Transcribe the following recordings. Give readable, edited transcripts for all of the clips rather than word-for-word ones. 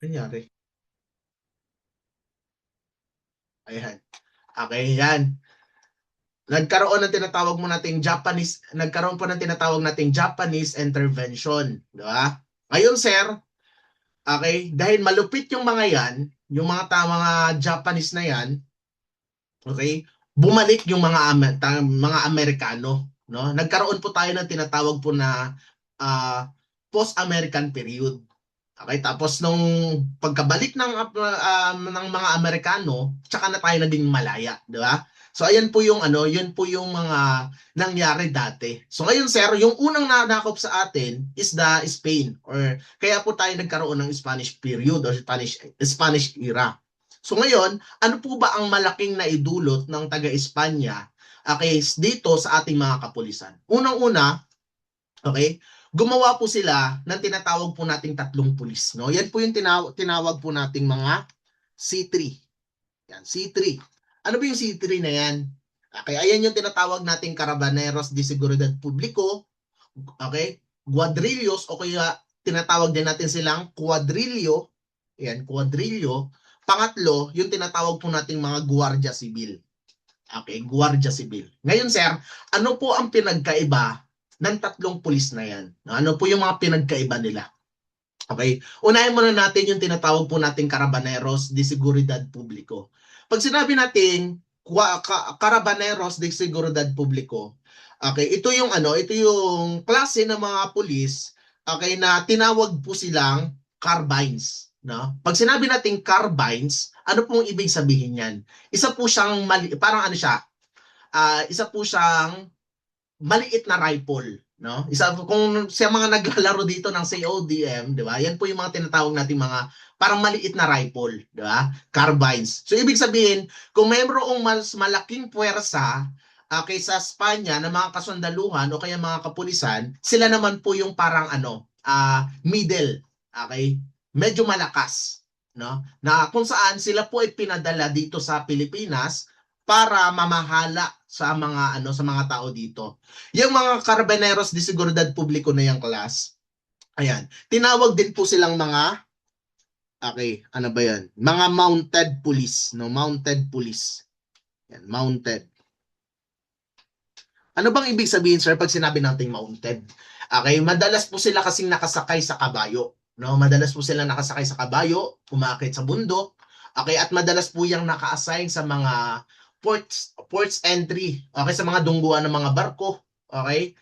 Nangyari? Ayan. Okay, yan. Nagkaroon po ng tinatawag nating Japanese intervention, di ba? Ngayon, sir, okay, dahil malupit yung mga yan, yung mga Japanese na yan, okay, bumalik yung mga Amerikano, no? Nagkaroon po tayo ng tinatawag po na post-American period. Okay, tapos nung pagkabalik ng mga Amerikano, tsaka na tayo naging malaya, di ba? So ayan po yung ano, yun po yung mga nangyari dati. So ngayon sir, yung unang nanakop sa atin is the Spain or kaya po tayo nagkaroon ng Spanish period or Spanish era. So ngayon, ano po ba ang malaking naidulot ng taga-Espanya okay, dito sa ating mga kapulisan? Unang-una, okay, gumawa po sila ng tinatawag po nating tatlong pulis. No? Yan po yung tinawag po nating mga C3. Yan, C3. Ano ba yung C3 na yan? Okay, ayan yung tinatawag nating Carabineros de Seguridad Publico, okay? Guadrillos o kaya tinatawag din natin silang quadrillo. Yan, quadrillo. Pangatlo, yung tinatawag po nating mga Guardia Civil. Okay, Guardia Civil. Ngayon, sir, ano po ang pinagkaiba ng tatlong pulis na yan? Ano po yung mga pinagkaiba nila? Okay, unahin muna natin yung tinatawag po nating Carabineros de Seguridad Publico. Pag sinabi nating Carabineros de Seguridad Publico, okay, ito yung klase ng mga pulis, okay, na tinawag po silang carbines, no? Pag sinabi nating carbines, ano pong ibig sabihin niyan? Isa po siyang parang ano siya, isa po siyang maliit na rifle, no? Isa kung sa mga naglalaro dito ng CODM, 'di ba? Yan po yung mga tinatawag nating mga parang maliit na rifle, 'di ba? Carbines. So ibig sabihin, kung mayroong mas malaking puwersa kaysa Espanya na mga kasundaluhan o kaya mga kapulisan, sila naman po yung parang ano, middle, okay? Medyo malakas, no? Na kung saan sila po ay pinadala dito sa Pilipinas para mamahala sa mga tao dito. Yung mga Carabineros de Seguridad Publico na yung class, ayan, tinawag din po silang mga, okay, ano ba yan? Mga mounted police, no? Mounted police. Yan, mounted. Ano bang ibig sabihin, sir, pag sinabi nating mounted? Okay, madalas po sila kasing nakasakay sa kabayo. No? Madalas po sila nakasakay sa kabayo, umakit sa bundok. Okay, at madalas po yung naka-assign sa mga ports entry. Okay, sa mga dungguan ng mga barko. Okay?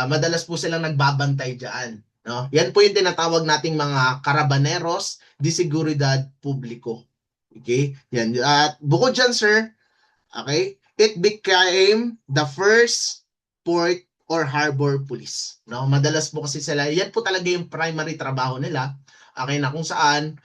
Madalas po silang nagbabantay diyan. No? Yan po yung tinatawag nating mga Carabineros de Seguridad Publico. Okay? Yan. At bukod dyan, sir, okay, it became the first port or harbor police. No? Madalas po kasi sila, yan po talaga yung primary trabaho nila. Okay, na kung saan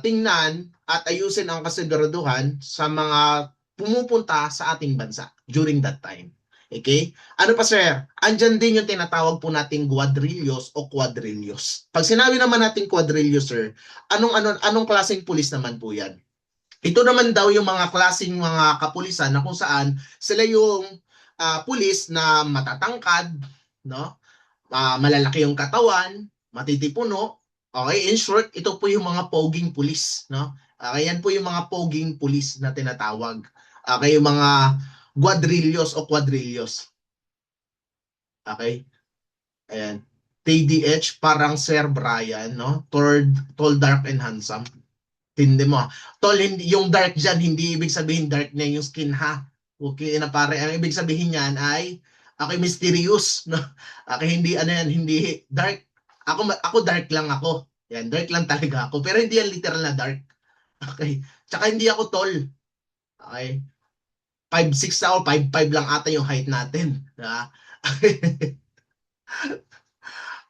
tingnan at ayusin ang kasiguraduhan sa mga pumupunta sa ating bansa during that time. Okay? Ano pa sir? Andyan din yung tinatawag po nating quadrillos o quadrillos. Pag sinabi naman nating quadrillos sir, anong klaseng pulis naman po yan? Ito naman daw yung mga klaseng mga kapulisan na kung saan sila yung pulis na matatangkad, no? Malalaki yung katawan, matitipuno. Okay, in short, ito po yung mga poging pulis, no? Okay, yan po yung mga poging pulis na tinatawag. Okay, yung mga quadrillos o quadrillos. Okay? Ayan. TDH, parang Sir Brian, no? Tall, dark, and handsome. Tindi mo. Tol, hindi, yung dark dyan, hindi ibig sabihin dark na yung skin ha. Okay na pare. Ang ibig sabihin niyan ay okay, mysterious. No? Okay, hindi ano yan, hindi dark. Ako dark lang ako. Yan, dark lang talaga ako. Pero hindi yan literal na dark. Okay. Tsaka hindi ako tall. Okay. 5'6" ako, 5'5" lang ata yung height natin. Diba?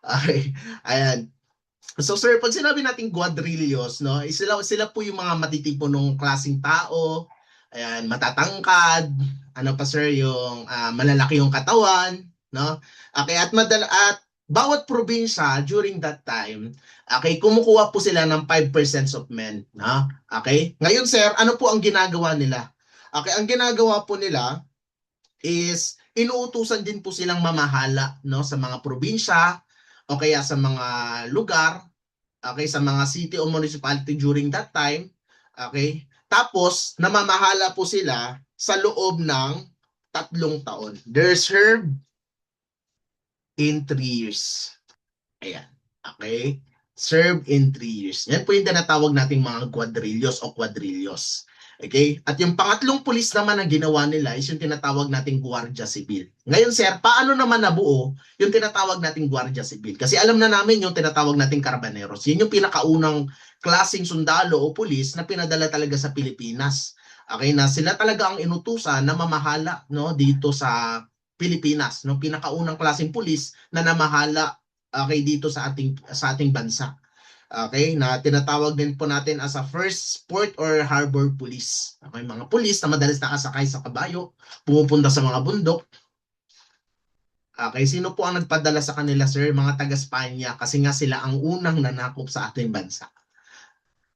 Okay. Ayan. So sir, pag sinabi nating quadrillos, no, sila po yung mga matitipunong klaseng tao, ayan, matatangkad, ano pa sir, yung malalaki yung katawan, no? Okay, at bawat probinsya during that time, okay, kumukuha po sila ng 5% of men, no? Okay? Ngayon sir, ano po ang ginagawa nila? Okay, ang ginagawa po nila is inuutusan din po silang mamahala, no, sa mga probinsya o kaya sa mga lugar. okay, sa mga city o municipality during that time. Okay? Tapos, namamahala po sila sa loob ng 3 taon. They're served in 3 years. Ayan. Okay? Serve in 3 years. Yan po yung tinatawag nating mga quadrillos o quadrillos. Okay? At yung pangatlong pulis naman na ginawa nila is yung tinatawag nating Guardia Civil. Ngayon, sir, paano naman nabuo yung tinatawag nating Guardia Civil? Kasi alam na namin yung tinatawag nating Carabineros. Yun yung pinakaunang klaseng sundalo o pulis na pinadala talaga sa Pilipinas. Okay, na sila talaga ang inutusan na mamahala, no, dito sa Pilipinas, no, pinakaunang klaseng pulis na namahala, okay, dito sa ating bansa. Okay, na tinatawag din po natin as a first port or harbor police. Okay, mga pulis na madalas nakasakay sa kabayo, pumupunta sa mga bundok. Okay, sino po ang nagpadala sa kanila, sir? Mga taga-Spanya, kasi nga sila ang unang nanakop sa ating bansa.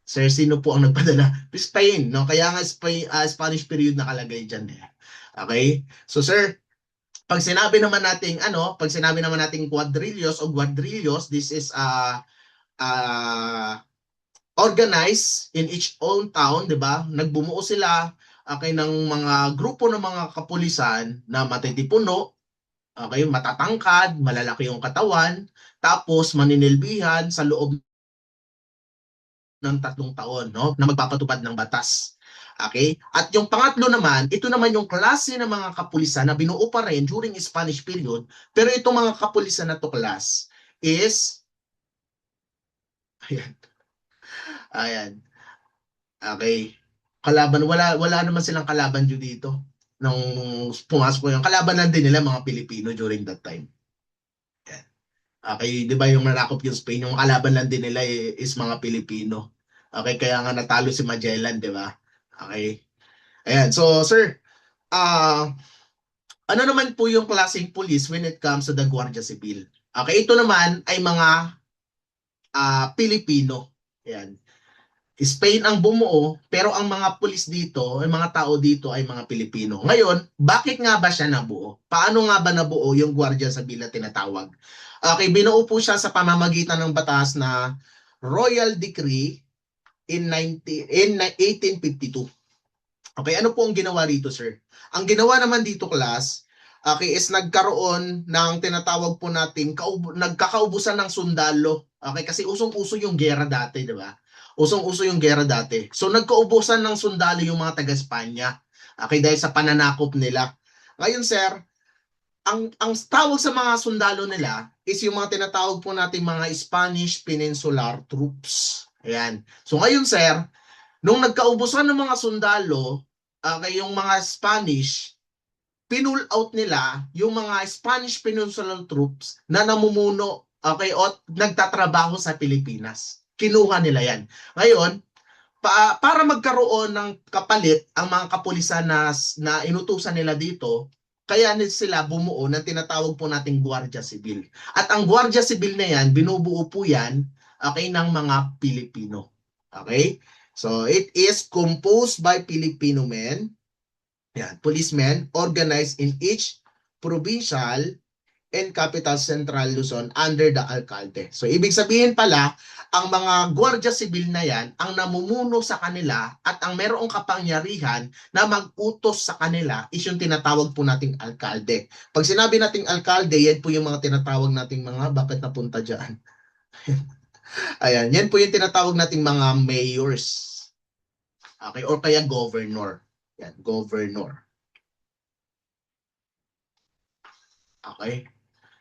Sir, sino po ang nagpadala? Spain, no? Kaya nga Spanish period nakalagay diyan eh. Okay? So sir, pag sinabi naman nating quadrillos o quadrillos, this is organized in each own town, 'di ba? Nagbumuo sila, okay, ng mga grupo ng mga kapulisan na matitipuno, okay, matatangkad, malalaki yung katawan, tapos maninilbihan sa loob ng 3 taon, no, na magpapatupad ng batas. Okay? At yung pangatlo naman, ito naman yung klase ng mga kapulisan na binuo pa rin during Spanish period, pero itong mga kapulisan na to class is ayan, ayan. Okay. Wala naman silang kalaban dito nung pumasok ko yung kalaban lang din nila mga Pilipino during that time. Ayan. Okay, 'di ba yung nanakop yung Spain, yung kalaban lang din nila is mga Pilipino. Okay, kaya nga natalo si Magellan, 'di ba? Okay. Ayan. So, sir, ah ano naman po yung klaseng police when it comes to the Guardia Civil? Okay, ito naman ay mga Pilipino. Ayan. Spain ang bumuo, pero ang mga pulis dito, ang mga tao dito ay mga Pilipino. Ngayon, bakit nga ba siya nabuo? Paano nga ba nabuo yung Guardia Civil na tinatawag? Okay, binuo po siya sa pamamagitan ng batas na Royal Decree in 1852. Okay, ano po ang ginawa dito, sir? Ang ginawa naman dito, class, okay, is nagkaroon ng tinatawag po natin nagkakaubusan ng sundalo. Okay, kasi usong-uso yung gera dati, di ba? Usong-uso yung gera dati. So nagkaubusan ng sundalo yung mga taga-Espanya. Okay, dahil sa pananakop nila. Ngayon, sir, ang tawag sa mga sundalo nila is yung mga tinatawag po nating mga Spanish Peninsular Troops. Ayan. So ngayon, sir, nung nagkaubusan ng mga sundalo, yung mga Spanish, pinull out nila yung mga Spanish Peninsular Troops na namumuno, okay, o nagtatrabaho sa Pilipinas. Kinuha nila yan. Ngayon, para magkaroon ng kapalit ang mga kapulisan na inutusan nila dito, kaya sila bumuo ng tinatawag po nating Guardia Civil. At ang Guardia Civil na yan, binubuo po yan, okay, ng mga Pilipino. Okay? So, it is composed by Filipino men, yan, policemen, organized in each provincial and capital central Luzon under the alcalde. So, ibig sabihin pala, ang mga Guardia Civil na yan, ang namumuno sa kanila at ang merong kapangyarihan na mag-utos sa kanila is yung tinatawag po nating alcalde. Pag sinabi nating alcalde, yan po yung mga tinatawag nating mga, bakit napunta dyan? Ayan, yan po yung tinatawag nating mga mayors. Okay, or kaya governor. Yan, governor. Okay?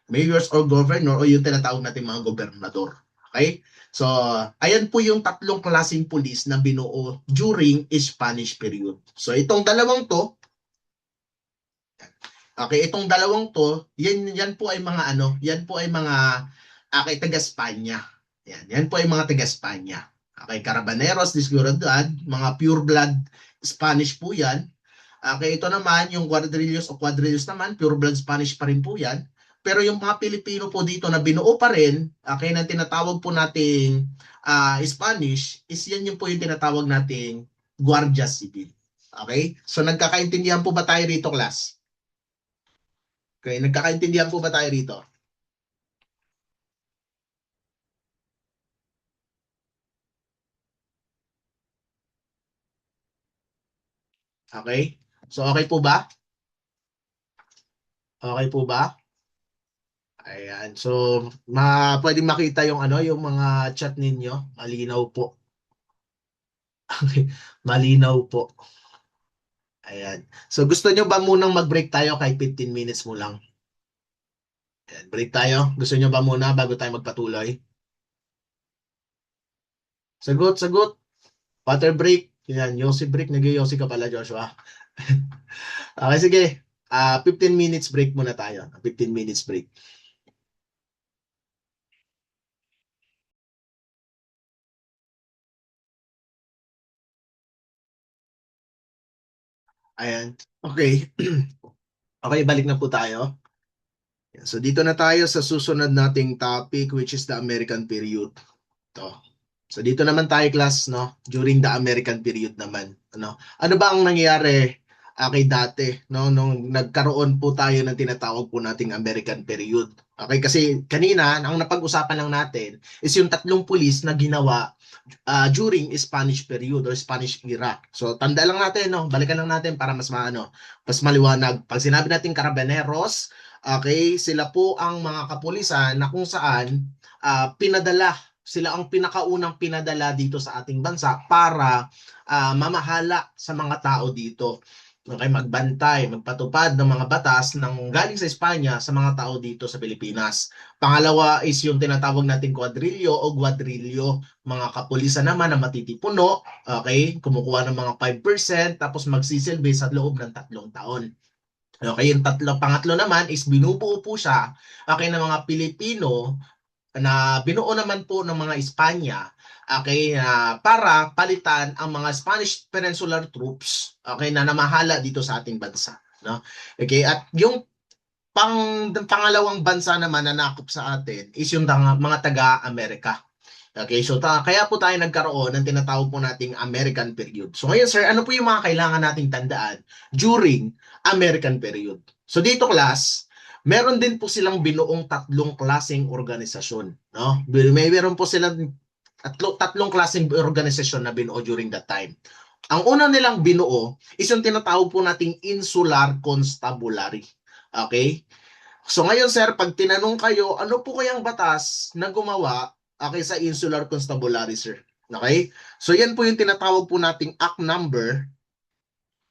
Mayors or governor o yung tinatawag natin mga gobernador. Okay? So, ayan po yung 3 klaseng pulis na binuo during Spanish period. So, itong dalawang to, okay, itong dalawang to, yan po ay mga ano, yan po ay mga taga Espanya. Yan po ay mga taga Espanya. Okay, Carabineros de Seguridad, mga pure blood Spanish po yan. Okay, ito naman, yung quadrillos o quadrillos naman, pure blood Spanish pa rin po yan. Pero yung mga Pilipino po dito na binuo pa rin, okay, na tinatawag po nating Spanish, is yan yung po yung tinatawag nating Guardia Civil. Okay? So nagkakaintindihan po ba tayo rito, class? Okay, nagkakaintindihan po ba tayo rito? Okay? So okay po ba? Okay po ba? Ayan. So pwedeng makita yung ano, yung mga chat ninyo. Malinaw po. Malinaw po. Ayan. So gusto nyo ba munang mag-break tayo kahit 15 minutes mo lang? Ayan, break tayo. Gusto nyo ba muna bago tayo magpatuloy? Sagot, sagot. Water break. Yan, Yossi break. Nag-Yossi ka pala, Joshua. Okay, sige. 15 minutes break muna tayo. 15 minutes break. Ayan. Okay. Okay, balik na po tayo. So dito na tayo sa susunod nating topic which is the American period. To. So dito naman tayo class no, during the American period naman, ano. Ano ba ang nangyayari kay dati no nung nagkaroon po tayo ng tinatawag po nating American period. Okay, kasi kanina ang napag-usapan lang natin is yung tatlong pulis na ginawa during Spanish period or Spanish era. So tanda lang natin no, balikan lang natin para mas maano, mas maliwanag. Pag sinabi natin Carabineros, okay, sila po ang mga kapulisan na kung saan pinadala, sila ang pinakaunang pinadala dito sa ating bansa para mamahala sa mga tao dito. Okay, magbantay, magpatupad ng mga batas ng galing sa Espanya sa mga tao dito sa Pilipinas. Pangalawa is yung tinatawag nating quadrillo o guadrillo, mga kapulisan naman na matitipuno, okay, kumukuha ng mga 5% tapos magsisilbi sa loob ng 3 taon. Okay, yung pangatlo naman is binubuo po siya, okay, ng mga Pilipino na binuo naman po ng mga Espanya, okay, para palitan ang mga Spanish Peninsular troops, okay, na namahala dito sa ating bansa, no? Okay, at yung pangalawang bansa naman na nakop sa atin is yung mga taga-Amerika. Okay, so kaya po tayo nagkaroon ng tinatawag po nating American period. So ngayon sir, ano po yung mga kailangan nating tandaan during American period? So dito class, meron din po silang binuong tatlong klaseng organisasyon, no? Meron po silang tatlong klaseng organisasyon na binuo during that time. Ang una nilang binuo is yung tinatawag po nating Insular Constabulary. Okay? So ngayon sir, pag tinanong kayo, ano po kayang batas na gumawa sa Insular Constabulary sir? Okay? So yan po yung tinatawag po nating Act number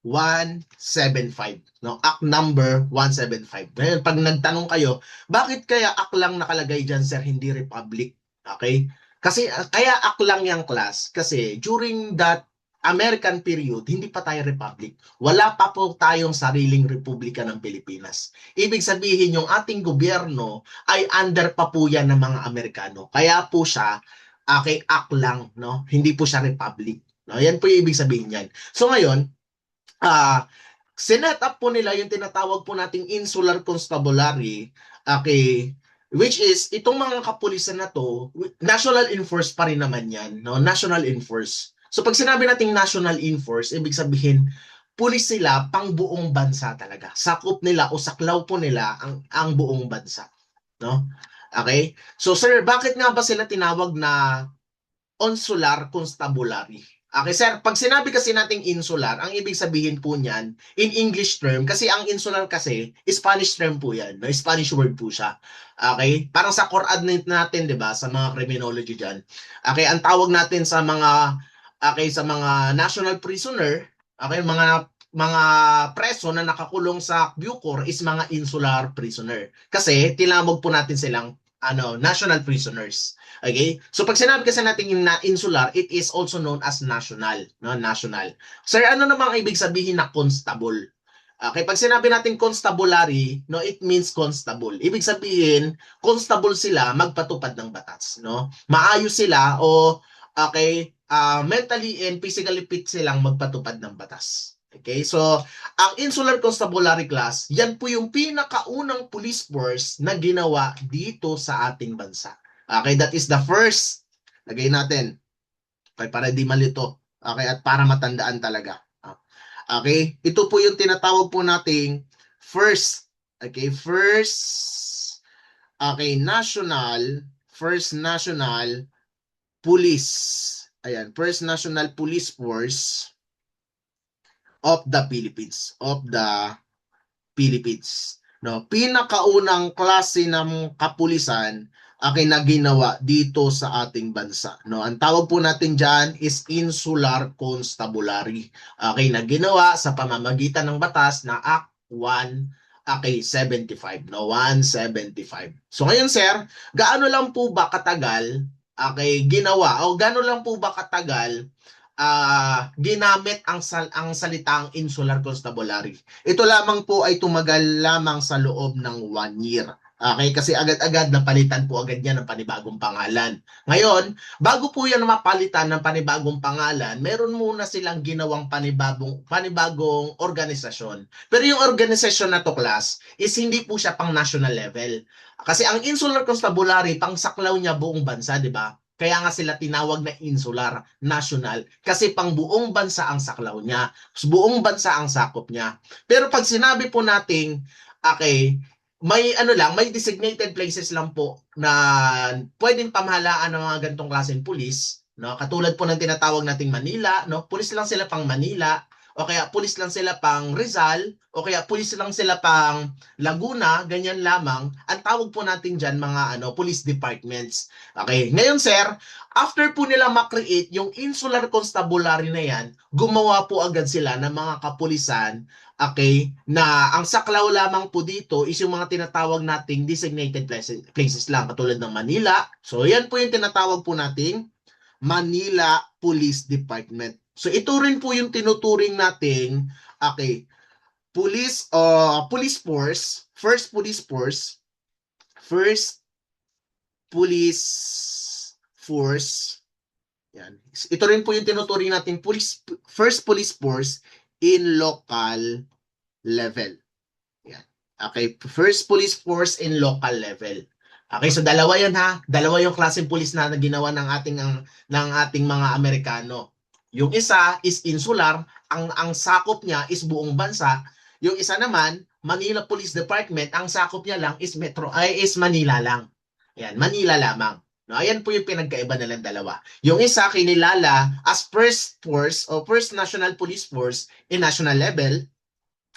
175. No? Act number 175. Ngayon, pag nagtanong kayo, bakit kaya Act lang nakalagay dyan sir, hindi Republic? Okay? Kasi kaya Act lang yung class kasi during that American period, hindi pa tayo republic. Wala pa po tayong sariling republika ng Pilipinas. Ibig sabihin, yung ating gobyerno ay under pa po yan ng mga Amerikano. Kaya po siya, kay act lang, no? Hindi po siya republic. No? Yan po yung ibig sabihin yan. So ngayon, sinet up po nila yung tinatawag po nating Insular Constabulary, okay, which is itong mga kapulisan na to, national enforce pa rin naman yan, no? National enforce. So pag sinabi nating national enforce, ibig sabihin pulis sila pang buong bansa talaga. Sakop nila o saklaw po nila ang buong bansa, no? Okay? So sir, bakit nga ba sila tinawag na Consular Constabulary? Okay, sir, pag sinabi kasi nating insular, ang ibig sabihin po niyan, in English term, kasi ang insular kasi, Spanish term po yan, no? Spanish word po siya. Okay? Parang sa coordinate natin, di ba, sa mga criminology dyan. Okay, ang tawag natin sa mga, sa mga national prisoner, okay, mga preso na nakakulong sa Bucor is mga insular prisoner. Kasi tinawag po natin silang national prisoners. Okay? So pag sinabi kasi natin yung insular, it is also known as national, no? National. Sir, ano namang ibig sabihin na constable? Okay, pag sinabi natin constabulary, no, it means constable. Ibig sabihin, constable sila magpatupad ng batas, no? Maayos sila o mentally and physically fit silang magpatupad ng batas. Okay, so ang Insular Constabulary class, yan po yung pinakaunang police force na ginawa dito sa ating bansa. Okay, that is the first. Lagay natin. Okay, para di malito. Okay, at para matandaan talaga. Okay, ito po yung tinatawag po nating first. Okay, first national police. Ayan, first national police force. of the Philippines. Of the Philippines. No, pinakaunang klase ng kapulisan na ginawa dito sa ating bansa. No, ang tawag po natin diyan is Insular Constabulary. Na ginawa sa pamamagitan ng batas na Act 1 75, no, 175. So ngayon sir, gaano lang po ba katagal ginawa o gaano lang po ba katagal ginamit ang salitang Insular Constabulary? Ito lamang po ay tumagal lamang sa loob ng 1 year. Okay, kasi agad-agad napalitan po agad yan ng panibagong pangalan. Ngayon, bago po yan mapalitan ng panibagong pangalan, meron muna silang ginawang panibagong organisasyon. Pero yung organisasyon na to, class, is hindi po siya pang national level. Kasi ang Insular Constabulary, pang saklaw niya buong bansa, di ba? Kaya nga sila tinawag na insular, national, kasi pang buong bansa ang saklaw niya, buong bansa ang sakop niya. Pero pag sinabi po nating, okay, may may designated places lang po na pwedeng pamahalaan ng mga ganitong klaseng pulis, no? Katulad po ng tinatawag nating Manila, no? Pulis lang sila pang Manila, o kaya pulis lang sila pang Rizal, o kaya pulis lang sila pang Laguna, ganyan lamang. Ang tawag po natin diyan mga police departments. Okay, ngayon sir, after po nila ma-create yung Insular Constabulary na yan, gumawa po agad sila ng mga kapulisan, na ang saklaw lamang po dito is yung mga tinatawag nating designated places lang, katulad ng Manila. So yan po yung tinatawag po nating Manila Police Department. So ito rin po yung tinuturing nating police force, first police force. Yan. Ito rin po yung tinuturing nating first police force in local level. Yan. Okay, first police force in local level. Okay, so dalawa 'yan ha. Dalawa yung klaseng pulis na ginawa ng ating mga Amerikano. Yung isa is insular, ang sakop niya is buong bansa. Yung isa naman, Manila Police Department, ang sakop niya lang is is Manila lang. Yan, Manila lamang. No, ayan po yung pinagkaiba nilang dalawa. Yung isa kinilala as first force o first national police force in national level.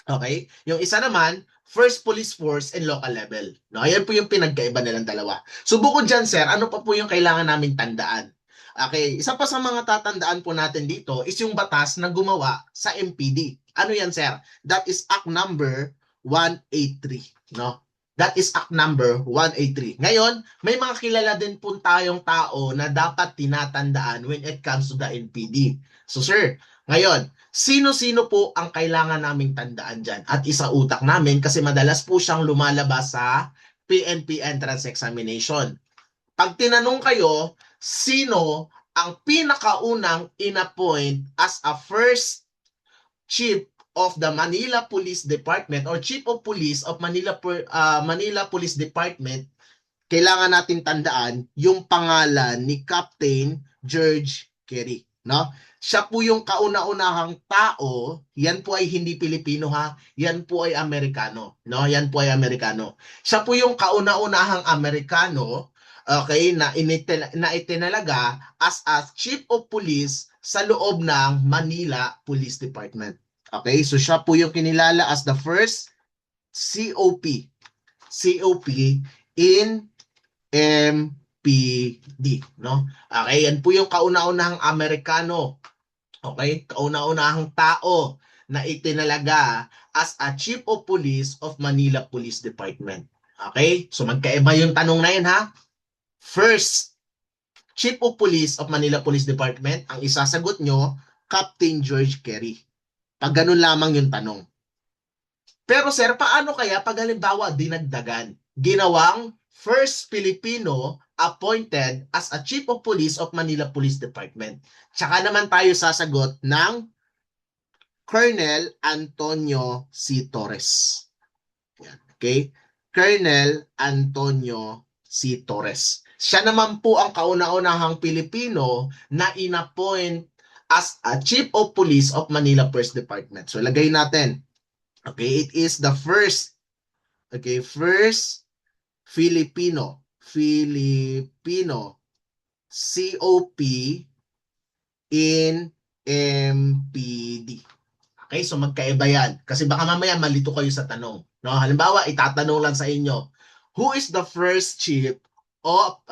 Okay? Yung isa naman, first police force and local level. No, ayan po yung pinagkaiba nilang dalawa. So bukod dyan, sir, ano pa po yung kailangan naming tandaan? Okay, isa pa sa mga tatandaan po natin dito is yung batas na gumawa sa MPD. Ano yan, sir? That is Act number 183, no? That is Act number 183. Ngayon, may mga kilala din po tayong tao na dapat tinatandaan when it comes to the MPD. So, sir, ngayon, sino-sino po ang kailangan naming tandaan dyan at isautak namin kasi madalas po siyang lumalabas sa PNP entrance examination. Pag tinanong kayo, sino ang pinakaunang inappoint as a first chief of the Manila Police Department or chief of police of Manila Police Department, kailangan natin tandaan yung pangalan ni Captain George Kerry, no? Siya po yung kauna-unahang tao, yan po ay hindi Pilipino ha, yan po ay Amerikano, no? Yan po ay Amerikano. Siya po yung kauna-unahang Amerikano, na itinalaga as a chief of police sa loob ng Manila Police Department. Okay, so siya po yung kinilala as the first COP in MPD, no? Okay, yan po yung kauna-unahang Amerikano. Okay, kauna-unahang tao na itinalaga as a Chief of Police of Manila Police Department. Okay, so magkaiba yung tanong na yun ha. First, Chief of Police of Manila Police Department, ang isasagot nyo, Captain George Kerry. Pag ganun lamang yung tanong. Pero sir, paano kaya pag halimbawa dinagdagan? Ginawang first Filipino appointed as a Chief of Police of Manila Police Department. Tsaka naman tayo sasagot ng Colonel Antonio C. Torres. Yan, okay? Colonel Antonio C. Torres. Siya naman po ang kauna-unahang Pilipino na inappoint as a Chief of Police of Manila Police Department. So lagay natin. Okay, it is the first Filipino COP in MPD. Okay, so magkaiba yan. Kasi baka mamaya malito kayo sa tanong. No? Halimbawa, itatanong lang sa inyo, who is the first chief of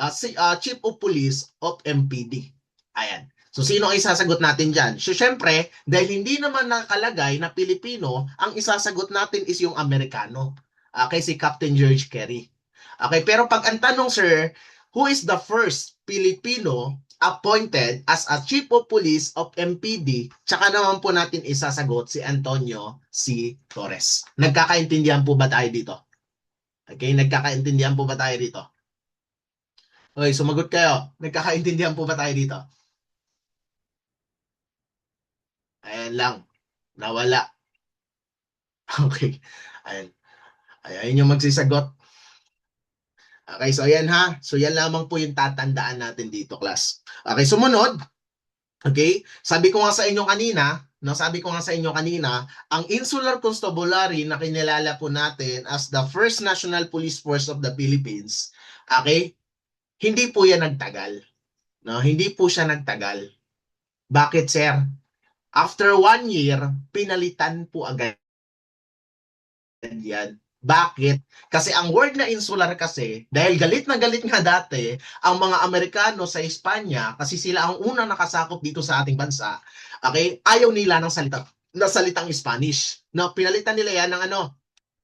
police of MPD? Ayan. So, sino ang isasagot natin dyan? So, syempre, dahil hindi naman nakalagay na Pilipino, ang isasagot natin is yung Amerikano. Okay, si Captain George Kerry. Okay, pero pag ang tanong, sir, who is the first Filipino appointed as a Chief of Police of MPD, tsaka naman po natin isasagot si Antonio C. Torres. Nagkakaintindihan po ba tayo dito? Okay, nagkakaintindihan po ba tayo dito? Okay, sumagot kayo. Nagkakaintindihan po ba tayo dito? Ayan lang. Nawala. Okay. Ayan. Ayan yung magsisagot. Okay, so ayan ha. So yan lamang po yung tatandaan natin dito, class. Okay, sumunod. Okay? Sabi ko nga sa inyo kanina, no, sabi ko nga sa inyo kanina, ang Insular Constabulary na kinilala po natin as the first National Police Force of the Philippines, okay? Hindi po yan nagtagal. No, hindi po siya nagtagal. Bakit, sir? After 1 year, pinalitan po agad yan. Bakit? Kasi ang word na insular kasi, dahil galit na galit nga dati, ang mga Amerikano sa Espanya, kasi sila ang unang nakasakop dito sa ating bansa, okay, ayaw nila ng salitang Spanish. No, pinalitan nila yan ng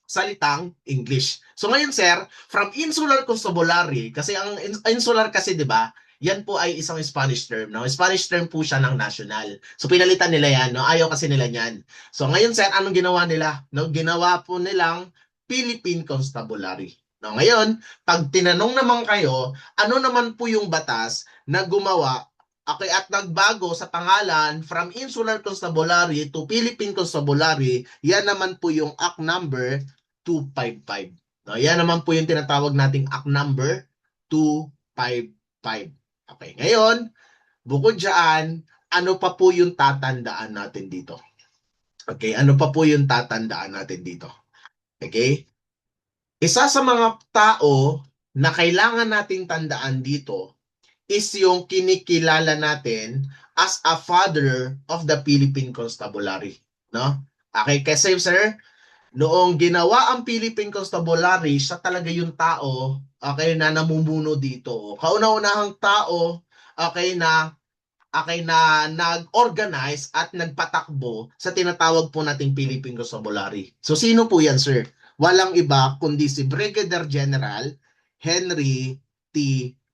salitang English. So ngayon, sir, from insular constabulary, kasi ang insular kasi, di ba, yan po ay isang Spanish term. No? Spanish term po siya ng national. So pinalitan nila yan. No? Ayaw kasi nila yan. So ngayon, sir, anong ginawa nila? No? Ginawa po nilang Philippine Constabulary. No? Ngayon, pag tinanong naman kayo, ano naman po yung batas na gumawa okay, at nagbago sa pangalan from Insular Constabulary to Philippine Constabulary, yan naman po yung Act number 255. No, yan naman po yung tinatawag nating Act number 255. Okay, ngayon, bukod dyan, ano pa po yung tatandaan natin dito? Okay, ano pa po yung tatandaan natin dito? Okay? Isa sa mga tao na kailangan nating tandaan dito is yung kinikilala natin as a father of the Philippine Constabulary. No? Okay, kasi sir, noong ginawa ang Philippine Constabulary, siya talaga yung tao okay, na namumuno dito. Kauna-unahang tao okay, na nag-organize at nagpatakbo sa tinatawag po nating Philippine Constabulary. So sino po yan, sir? Walang iba kundi si Brigadier General Henry T.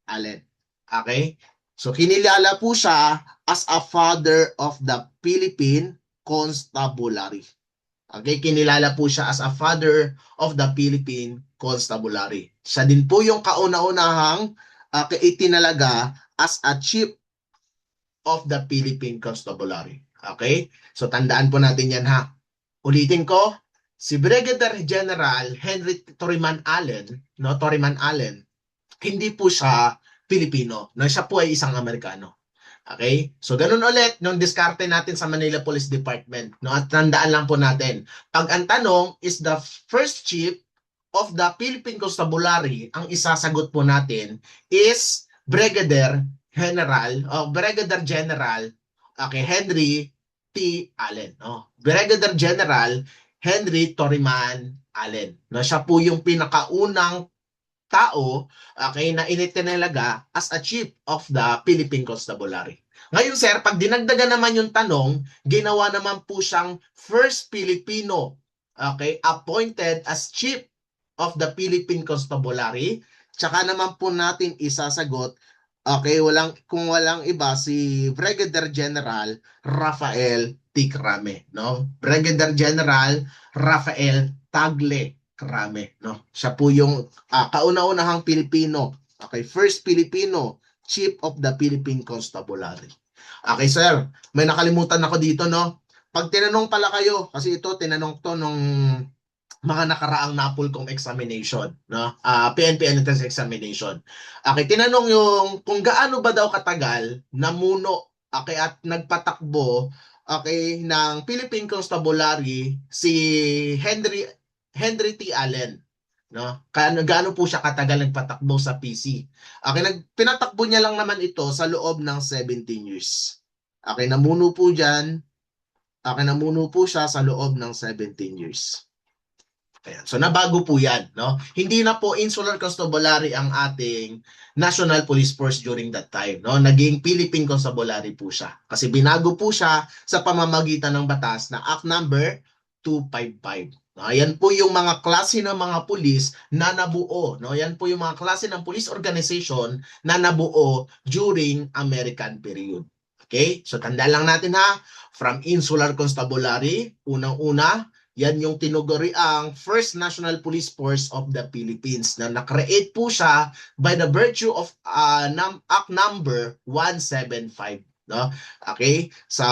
Allen. Okay? So kinilala po siya as a father of the Philippine Constabulary. Okay, kinilala po siya as a father of the Philippine Constabulary. Siya din po yung kauna-unahang itinalaga as a chief of the Philippine Constabulary. Okay? So tandaan po natin yan ha. Ulitin ko, si Brigadier General Henry Toriman Allen, no, Toriman Allen, hindi po siya Pilipino, no, siya po ay isang Amerikano. Okay? So, ganun ulit nung diskarte natin sa Manila Police Department. No? At tandaan lang po natin, pag ang tanong is the first chief of the Philippine Constabulary, ang isasagot po natin is Brigadier General o Brigadier General okay, Henry T. Allen. No? Brigadier General Henry Toriman Allen. No? Siya po yung pinakaunang tao okay, na initinalaga as a chief of the Philippine Constabulary. Ngayon sir, pag dinagdagan naman yung tanong, ginawa naman po siyang first Filipino okay, appointed as chief of the Philippine Constabulary. Tsaka naman po natin isasagot okay, kung walang iba si Brigadier General Rafael T. Crame, no? Brigadier General Rafael Tagle Crame, no? Siya po yung kauna-unahang Pilipino, okay, first Filipino Chief of the Philippine Constabulary. Okay, sir, may nakalimutan ako dito, no? Pag tinanong pala kayo, kasi ito tinanong to nung mga nakaraang NAPOLCOM examination, no? PNP entrance examination. Okay, tinanong yung kung gaano ba daw katagal namuno okay, at nagpatakbo okay, ng Philippine Constabulary si Henry T. Allen. No? Gaano po siya katagal nagpatakbo sa PC. Okay, pinatakbo niya lang naman ito sa loob ng 17 years. Okay, namuno po diyan Okay, namuno po siya sa loob ng 17 years. Ayan. So nabago po yan, no? Hindi na po Insular Constabulary ang ating National Police Force during that time, no? Naging Philippine Constabulary po siya. Kasi binago po siya sa pamamagitan ng batas na Act number 255. No, ayan po yung mga klase ng mga pulis na nabuo, no? Ayan po yung mga klase ng police organization na nabuo during American period. Okay? So tandaan lang natin ha, from Insular Constabulary, unang-una, yan yung tinuguri ang First National Police Force of the Philippines na na-create po siya by the virtue of Act number 175. No? Okay? So,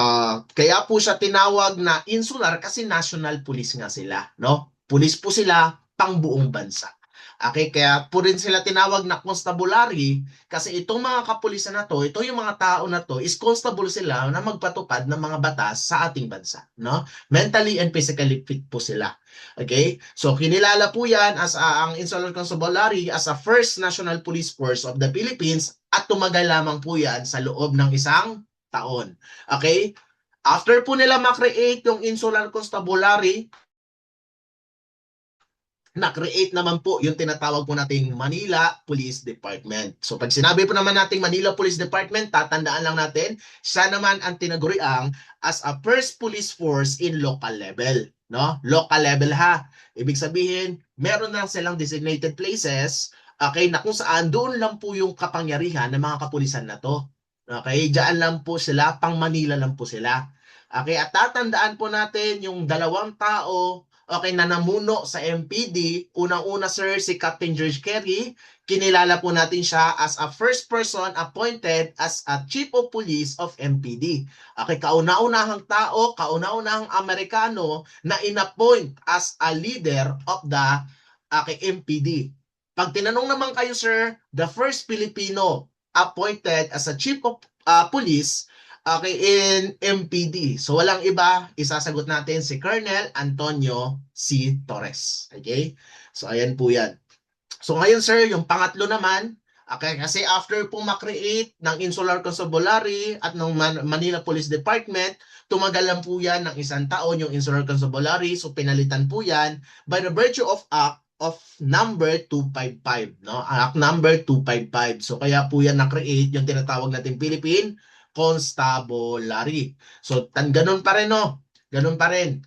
kaya po siya tinawag na insular kasi national police nga sila. No? Police po sila pang buong bansa. Okay, kaya po rin sila tinawag na constabulary kasi itong mga kapulisan na to, ito yung mga tao na to, is constable sila na magpatupad ng mga batas sa ating bansa, no? Mentally and physically fit po sila. Okay? So kinilala po yan as ang Insular Constabulary as a first national police force of the Philippines at tumagal lamang po yan sa loob ng isang taon. Okay? After po nila ma-create yung Insular Constabulary, na-create naman po yung tinatawag po nating Manila Police Department. So pag sinabi po naman nating Manila Police Department, tatandaan lang natin, siya naman ang tinaguriang as a first police force in local level. No? Local level ha. Ibig sabihin, meron lang silang designated places, okay, na kung saan doon lang po yung kapangyarihan ng mga kapulisan na to. Okay, diyan lang po sila, pang Manila lang po sila. Okay, at tatandaan po natin yung dalawang tao, okay, na namuno sa MPD. Unang-una sir, si Captain George Kerry. Kinilala po natin siya as a first person appointed as a Chief of Police of MPD. Okay, kauna-unahang tao, kauna-unahang Amerikano na inappoint as a leader of the MPD. Pag tinanong naman kayo sir, the first Filipino appointed as a Chief of Police in MPD. So walang iba, isasagot natin si Colonel Antonio C. Torres. Okay? So ayan po yan. So ngayon sir, yung pangatlo naman, okay, kasi after po ma-create ng Insular Constabulary at ng Manila Police Department, tumagal lang po yan ng isang taon yung Insular Constabulary. So pinalitan po yan by the virtue of Act of number 255, no? Act number 255. So kaya po yan na-create yung tinatawag nating Philippine Constabulary. So ganun pa rin, no? Ganun pa rin.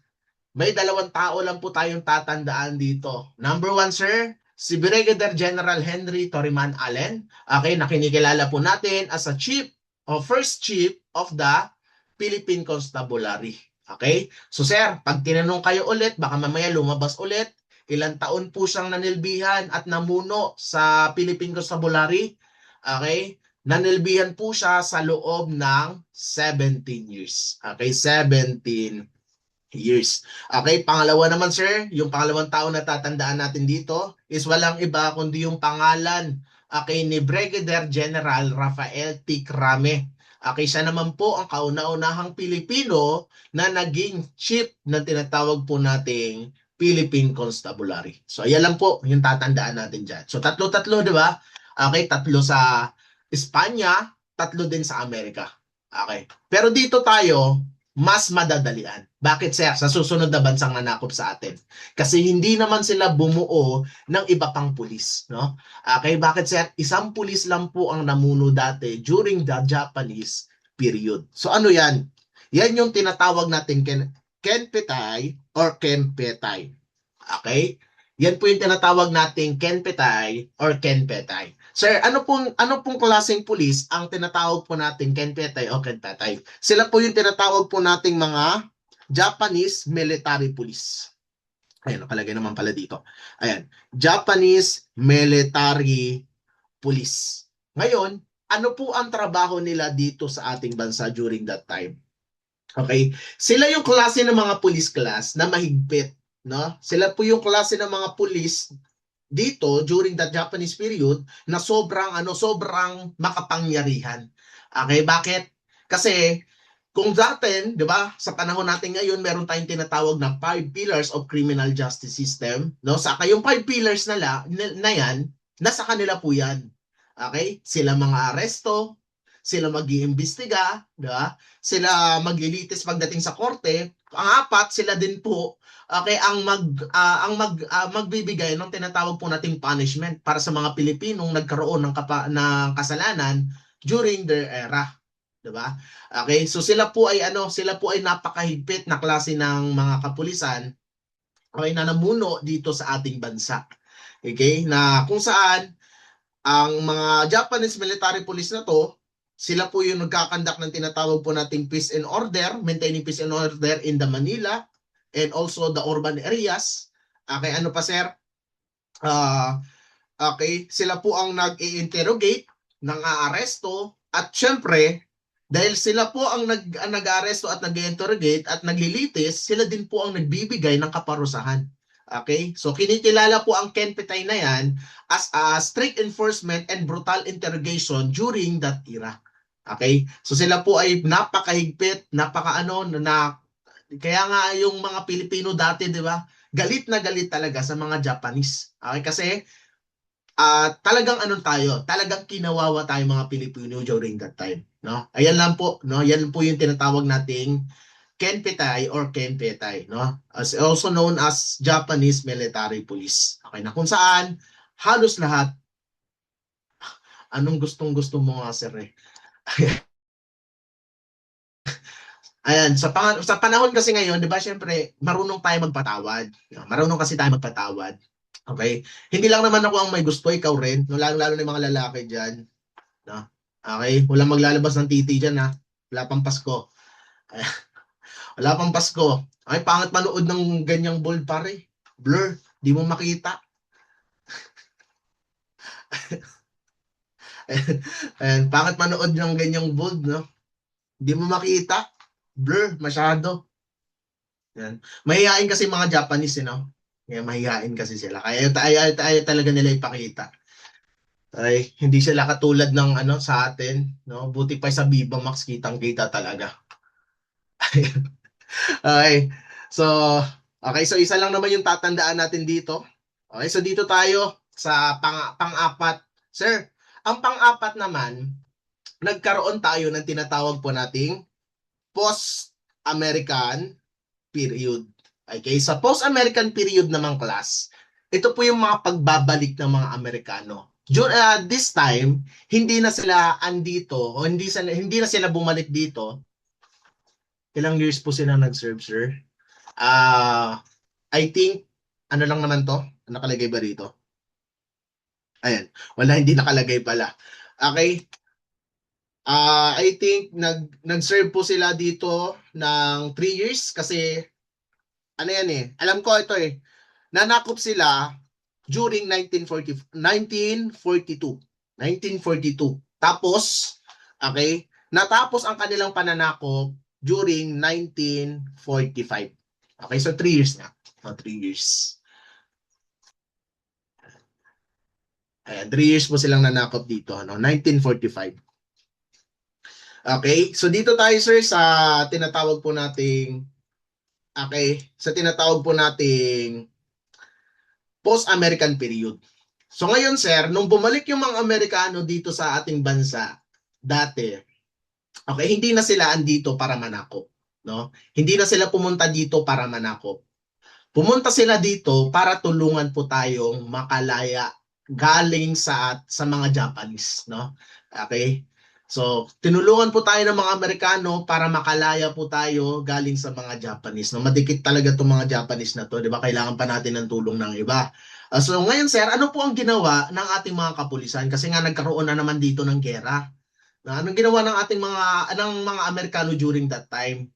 May dalawang tao lang po tayong tatandaan dito. Number one, sir, si Brigadier General Henry Toriman Allen. Okay, nakinikilala po natin as a first chief of the Philippine Constabulary. Okay? So sir, pag tinanong kayo ulit, baka mamaya lumabas ulit, ilang taon po siyang nanilbihan at namuno sa Philippine Constabulary. Okay? Nanilbihan po siya sa loob ng 17 years. Okay? 17 years. Okay? Pangalawa naman sir, yung pangalawang tao na tatandaan natin dito is walang iba kundi yung pangalan ni Brigadier General Rafael T. Crame. Okay, siya naman po ang kauna-unahang Pilipino na naging chief na tinatawag po nating Philippine Constabulary. So ayan lang po yung tatandaan natin dyan. So tatlo-tatlo, di ba? Okay, tatlo sa Espanya, tatlo din sa Amerika. Okay. Pero dito tayo, mas madadalian. Bakit sir? Sa susunod na bansang nanakop sa atin. Kasi hindi naman sila bumuo ng iba pang pulis. No? Okay, bakit sir? Isang pulis lang po ang namuno dati during the Japanese period. So ano yan? Yan yung tinatawag natin Kenpetay or Kenpetay. Okay? Yan po yung tinatawag nating Kenpetay or Kenpetay. Sir, ano pong klaseng pulis ang tinatawag po nating Kenpetay o Kenpetay? Sila po yung tinatawag po nating mga Japanese military police. Ayan, nakalagay naman pala dito. Ayan, Japanese military police. Ngayon, ano po ang trabaho nila dito sa ating bansa during that time? Okay? Sila yung klase ng mga police class na mahigpit, no? Sila po yung klase ng mga police dito during the Japanese period na sobrang makapangyarihan. Okay, bakit? Kasi kung dati, 'di ba, sa panahon natin ngayon, meron tayong tinatawag na 5 pillars of criminal justice system, no? Saka yung 5 pillars na yan, nasa kanila po 'yan. Okay? Sila mga aresto, sila mag-iimbestiga, di ba? Sila maglilitis pagdating sa korte. Pang-apat, sila din po magbibigay ng tinatawag po nating punishment para sa mga Pilipinong nagkaroon ng kasalanan during their era, 'di ba? Okay, so sila po ay napakahigpit na klase ng mga kapulisan okay, na namuno dito sa ating bansa. Okay, na kung saan ang mga Japanese military police na to, sila po yung nagkakandak ng tinatawag po nating peace and order, maintaining peace and order in the Manila and also the urban areas. Okay, ano pa sir? Uh, okay, sila po ang nag-i-interrogate, nang aaresto at syempre dahil sila po ang nag-aaresto at nag-interrogate at naglilitis, sila din po ang nagbibigay ng kaparusahan. Okay? So kinikilala po ang Kenpetay na yan as a strict enforcement and brutal interrogation during that era. Okay? So sila po ay napakahigpit, kaya nga yung mga Pilipino dati, 'di ba? Galit na galit talaga sa mga Japanese. Okay? Kasi talagang talagang kinawawa tayo mga Pilipino during that time, no? Ayan lang po, no? Yan po yung tinatawag nating Kenpetay or Kenpetay, no? As also known as Japanese military police. Okay, na kung saan halos lahat anong gustong-gusto mo nga sir eh. Ayan, sa panahon kasi ngayon, 'di ba, syempre marunong tayo magpatawad. Marunong kasi tayo magpatawad. Okay? Hindi lang naman ako ang may gusto, ikaw rin. No, lalo na yung mga lalaki diyan, no? Okay? Walang maglalabas ng titi diyan, ha. Wala pang Pasko. Wala pang Pasko. Ay, pangit manood ng ganyang bold pare. Blur, di mo makita. Ayan, pangit manood ng ganyang bold, no? Di mo makita. Blur, masyado. Yan. Mahihain kasi mga Japanese, no? Kaya mahihain kasi sila. Kaya tayo talaga nila ipakita. Ay, hindi sila katulad ng sa atin, no? Buti pa sa Viva Max kitang-kita talaga. Okay. So, okay, so isa lang naman yung tatandaan natin dito. Okay, so dito tayo sa pang-apat. Sir, ang pang-apat naman, nagkaroon tayo ng tinatawag po nating post-American period. Okay, sa post-American period naman class, ito po yung mga pagbabalik ng mga Amerikano. This time, hindi na sila andito o hindi na sila bumalik dito. Ilang years po sila nag-serve, sir? I think, ano lang naman to? Nakalagay ba rito? Ayan. Wala, hindi nakalagay pala. Okay. I think nag-serve po sila dito ng 3 years kasi ano yan eh. Alam ko ito eh. Nanakop sila during 1942. 1942. Tapos, okay, natapos ang kanilang pananakop during 1945. Okay, so 3 years na. 3 years. Ayan, 3 years po silang nanakop dito, 1945. Okay, so dito tayo sir sa tinatawag po nating post-American period. So ngayon sir, nung bumalik yung mga Amerikano dito sa ating bansa dati, okay, hindi na sila andito para manakop, no? Hindi na sila pumunta dito para manakop. Pumunta sila dito para tulungan po tayong makalaya galing sa mga Japanese, no? Okay? So, tinulungan po tayo ng mga Amerikano para makalaya po tayo galing sa mga Japanese. No, madikit talaga 'tong mga Japanese na 'to, 'di ba? Kailangan pa natin ng tulong ng iba. So, ngayon sir, ano po ang ginawa ng ating mga kapulisan? Kasi nga nagkaroon na naman dito ng giyera. Anong ginawa ng ating mga Amerikano during that time?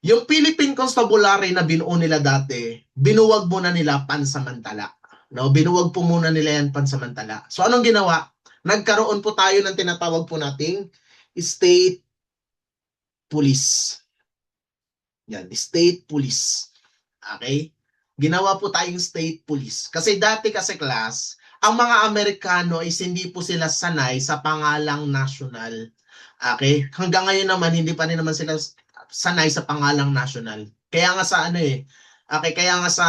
Yung Philippine Constabulary na binuo nila dati, binuwag muna nila pansamantala. No, binuwag po muna nila yan pansamantala. So anong ginawa? Nagkaroon po tayo ng tinatawag po nating state police. Yan, state police. Okay? Ginawa po tayong state police. Kasi dati kasi class, ang mga Amerikano is hindi po sila sanay sa pangalang national. Okay? Hanggang ngayon naman, hindi pa rin naman sila sanay sa pangalang national. Kaya nga sa kaya nga sa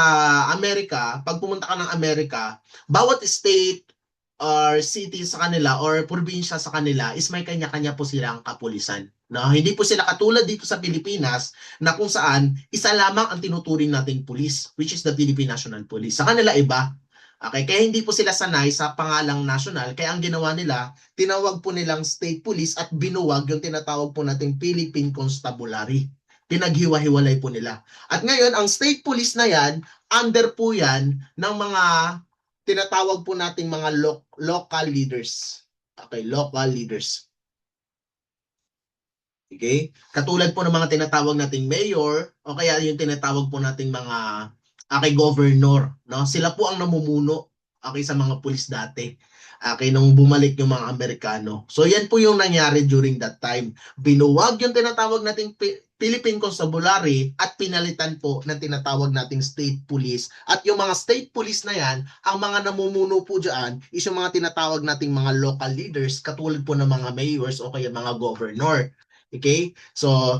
Amerika, pag pumunta ka ng Amerika, bawat state or city sa kanila or probinsya sa kanila is may kanya-kanya po silang kapulisan. No, hindi po sila katulad dito sa Pilipinas na kung saan isa lamang ang tinuturing nating pulis, which is the Philippine National Police. Sa kanila iba. Okay, kaya hindi po sila sanay sa pangalang national. Kaya ang ginawa nila, tinawag po nilang state police at binuwag yung tinatawag po nating Philippine Constabulary. Pinaghiwa-hiwalay po nila. At ngayon, ang state police na yan, under po yan ng mga tinatawag po nating mga local leaders. Okay, local leaders. Okay? Katulad po ng mga tinatawag nating mayor o kaya yung tinatawag po nating mga governor, no? Sila po ang namumuno sa mga pulis dati. Nung bumalik yung mga Amerikano. So yan po yung nangyari during that time. Binuwag yung tinatawag nating Philippine Constabulary at pinalitan po ng tinatawag nating state police. At yung mga state police na yan, ang mga namumuno po dyan is yung mga tinatawag nating mga local leaders katulad po ng mga mayors o kaya mga governor. Okay? So,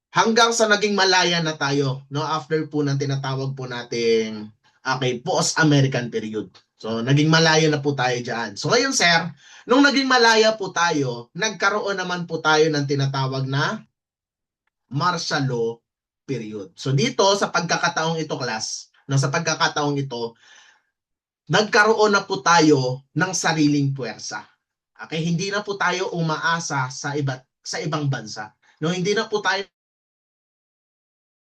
hanggang sa naging malaya na tayo, no? After po ng tinatawag po nating post-American period. So, naging malaya na po tayo dyan. So, ngayon, sir, nung naging malaya po tayo, nagkaroon naman po tayo ng tinatawag na martial law period. So, dito, sa pagkakataong ito, class, no, sa pagkakataong ito, nagkaroon na po tayo ng sariling puwersa. Okay, hindi na po tayo umaasa sa ibang bansa. No, hindi na po tayo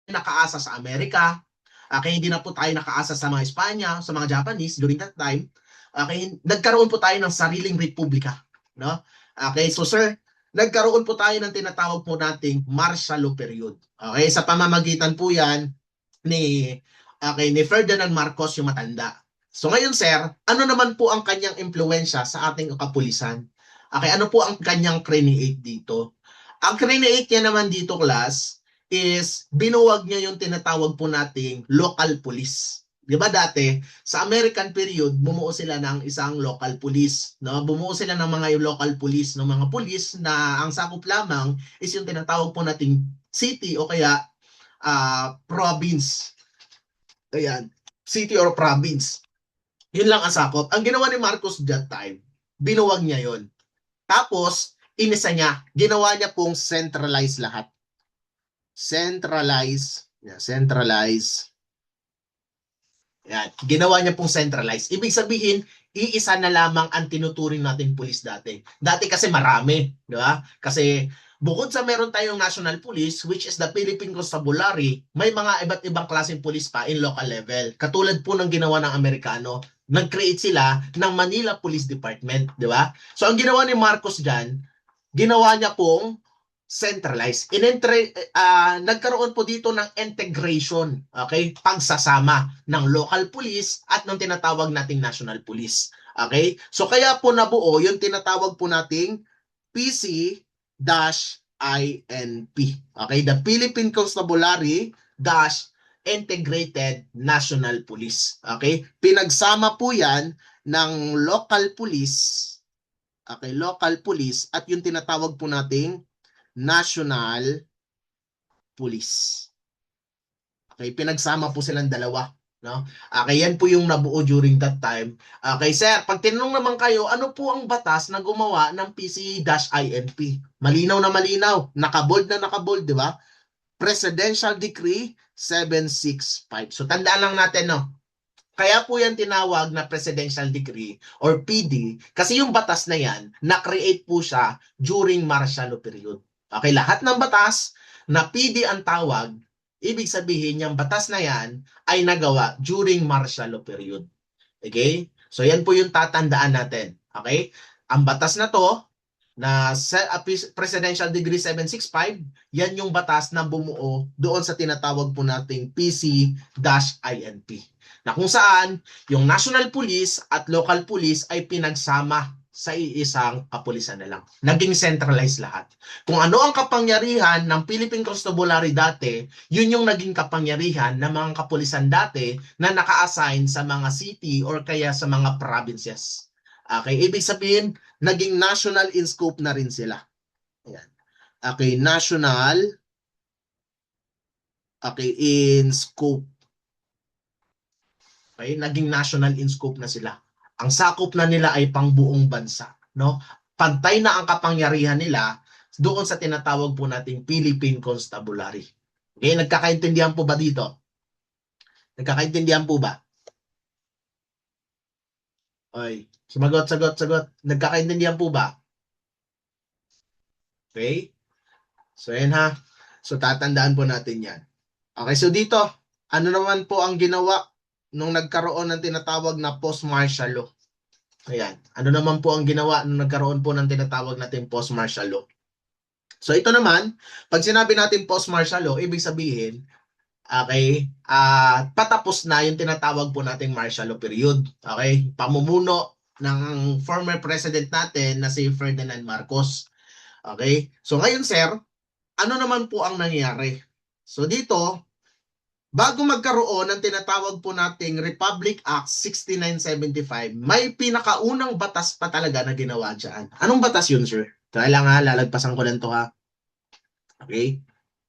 nakaasa sa Amerika. Okay, hindi na po tayo nakaasa sa mga Espanya, sa mga Japanese during that time. Okay, nagkaroon po tayo ng sariling republika, no? Okay, so sir, nagkaroon po tayo ng tinatawag po nating martial law period. Okay, sa pamamagitan po 'yan ni ni Ferdinand Marcos yung matanda. So ngayon sir, ano naman po ang kanyang impluwensya sa ating kapulisan? Okay, ano po ang kanyang create dito? Ang create niya naman dito, class, is binuwag niya yung tinatawag po nating local police. 'Di ba dati sa American period bumuo sila ng isang local police, no? Bumuo sila ng mga local police, ng mga police na ang sakop lamang is yung tinatawag po nating city o kaya province. Ayan, city or province. Yun lang ang sakop. Ang ginawa ni Marcos that time, binuwag niya 'yon. Tapos inisa niya, ginawa niya pong centralized lahat. Centralize. Yan. Ginawa niya pong centralize. Ibig sabihin, iisa na lamang ang tinuturing nating pulis dati. Dati kasi marami, di ba? Kasi bukod sa meron tayong national police, which is the Philippine Constabulary, may mga iba't ibang klaseng pulis pa in local level. Katulad po ng ginawa ng Amerikano, nag-create sila ng Manila Police Department, di ba? So ang ginawa ni Marcos diyan, ginawa niya pong centralized. Nagkaroon po dito ng integration, okay? Pagsasama ng local police at ng tinatawag nating national police. Okay? So kaya po nabuo yung tinatawag po nating PC-INP. Okay? The Philippine Constabulary Integrated National Police. Okay? Pinagsama po 'yan ng local police. Okay, local police at yung tinatawag po nating national police. Okay, pinagsama po silang dalawa, no? Okay, yan po yung nabuo during that time. Okay, sir, pag tinanong naman kayo, ano po ang batas na gumawa ng PC-INP? Malinaw na malinaw, nakabold na nakabold, di ba? Presidential Decree 765. So tandaan lang natin, no? Kaya po yan tinawag na Presidential Decree or PD kasi yung batas na yan, na-create po siya during martial law period. Okay, lahat ng batas na PD ang tawag, ibig sabihin yung batas na yan ay nagawa during martial law period. Okay? So yan po yung tatandaan natin. Okay? Ang batas na to, na Presidential Decree 765, yan yung batas na bumuo doon sa tinatawag po nating PC-INP. Na kung saan yung National Police at Local Police ay pinagsama sa iisang kapulisan na lang. Naging centralized lahat. Kung ano ang kapangyarihan ng Philippine Constabulary dati, yun yung naging kapangyarihan ng mga kapulisan dati na naka-assign sa mga city or kaya sa mga provinces. Okay, ibig sabihin, naging national in scope na rin sila. Ayan. Okay, national in scope. Okay, naging national in scope na sila. Ang sakop na nila ay pangbuong bansa, no? Pantay na ang kapangyarihan nila doon sa tinatawag po nating Philippine Constabulary. Okay, nagkakaintindihan po ba dito? Nagkakaintindihan po ba? Oy, sagot. Nagkakaintindihan po ba? Okay? So, yan ha. So, tatandaan po natin yan. Okay, so dito, ano naman po ang ginawa nung nagkaroon ng tinatawag na post-martial law? Ayan. Ano naman po ang ginawa nung nagkaroon po ng tinatawag natin post-martial law? So, ito naman, pag sinabi natin post-martial law, ibig sabihin, okay, patapos na yung tinatawag po nating martial law period. Okay? Pamumuno ng former president natin na si Ferdinand Marcos. Okay? So, ngayon, sir, ano naman po ang nangyari? So, dito, bago magkaroon ng tinatawag po nating Republic Act 6975, may pinakaunang batas pa talaga na ginawa dyan. Anong batas yun, sir? Kailangan lalagpasan ko lang to ha. Okay?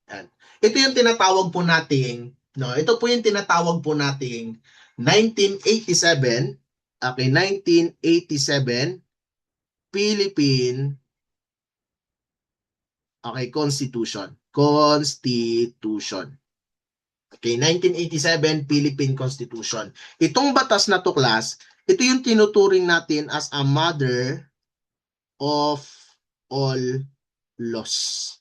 Yan. Ito yung tinatawag po nating, no, ito po yung tinatawag po nating 1987, okay, 1987 Philippine, okay, Constitution. Constitution. Okay, 1987 Philippine Constitution. Itong batas na to, class, ito yung tinuturing natin as a mother of all laws.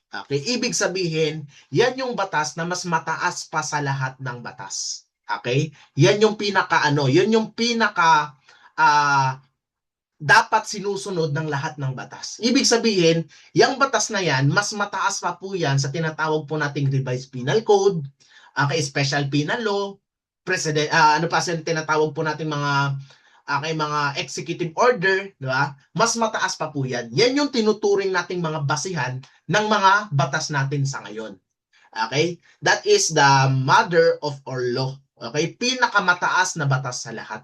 Okay, ibig sabihin, yan yung batas na mas mataas pa sa lahat ng batas. Okay? Yan yung yan yung pinaka dapat sinusunod ng lahat ng batas. Ibig sabihin, yung batas na yan, mas mataas pa po yan sa tinatawag po nating revised penal code, okay, special penal law, president, ano pa sa tinatawag po nating mga okay, mga executive order, di ba? Mas mataas pa po yan. Yan yung tinuturing nating mga basihan ng mga batas natin sa ngayon. Okay? That is the mother of all law. Okay? Pinakamataas na batas sa lahat.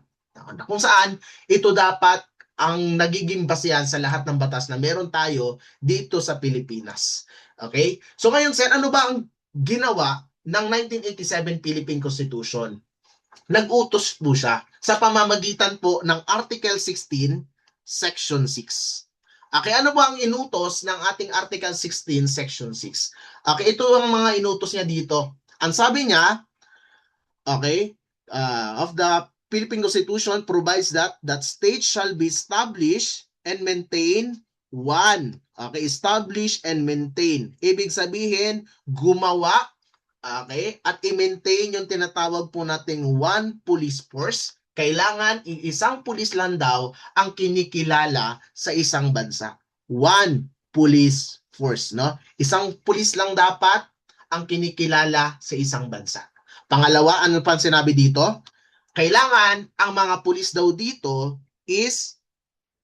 Kung saan, ito dapat ang nagiging basihan sa lahat ng batas na meron tayo dito sa Pilipinas. Okay? So ngayon, sir, ano ba ang ginawa ng 1987 Philippine Constitution? Nag-utos po siya sa pamamagitan po ng Article 16, Section 6. Okay, ano ba ang inutos ng ating Article 16, Section 6? Okay, ito ang mga inutos niya dito. Ang sabi niya, okay, of the Philippine Constitution provides that states shall be established and maintain one. Okay, establish and maintain. Ibig sabihin, gumawa, okay, at i-maintain yung tinatawag po nating one police force. Kailangan isang pulis lang daw ang kinikilala sa isang bansa. One police force, no? Isang pulis lang dapat ang kinikilala sa isang bansa. Pangalawa, ano pa sinabi dito? Kailangan ang mga pulis daw dito is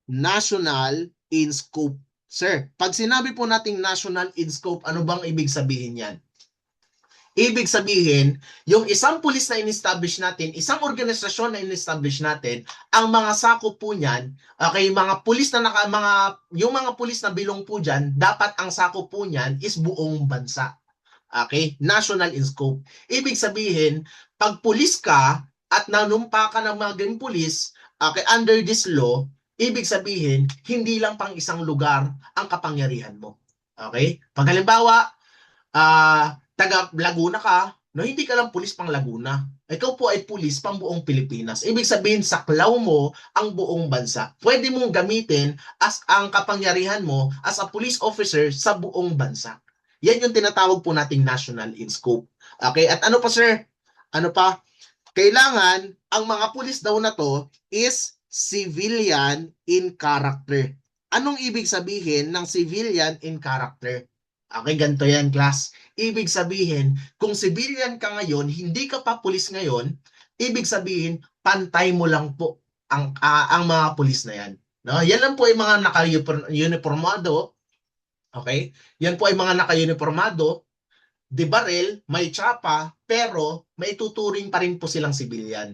national in scope. Sir, pag sinabi po nating national in scope, ano bang ibig sabihin yan? Ibig sabihin, yung isang pulis na in-establish natin, isang organisasyon na in-establish natin, ang mga sakop po niyan, okay, mga pulis na yung mga pulis na bilong po diyan, dapat ang sakop po niyan is buong bansa. Okay? National in scope. Ibig sabihin, pag pulis ka at nanumpa ka ng mga ganung pulis, okay, under this law, ibig sabihin, hindi lang pang isang lugar ang kapangyarihan mo. Okay? Pag halimbawa, taga Laguna ka, no, hindi ka lang pulis pang Laguna. Ikaw po ay pulis pang buong Pilipinas. Ibig sabihin, saklaw mo ang buong bansa. Pwede mong gamitin as ang kapangyarihan mo as a police officer sa buong bansa. Yan yung tinatawag po nating national in scope. Okay? At ano pa, sir? Ano pa? Kailangan, ang mga pulis daw na to is civilian in character. Anong ibig sabihin ng civilian in character? Okay, ganito yan, class. Ibig sabihin, kung civilian ka ngayon, hindi ka pa pulis ngayon, ibig sabihin, pantay mo lang po ang mga pulis na yan. No? Yan lang po ay mga naka-uniformado. Okay? Yan po ay mga naka-uniformado, de baril, may tsapa, pero may tuturing pa rin po silang civilian.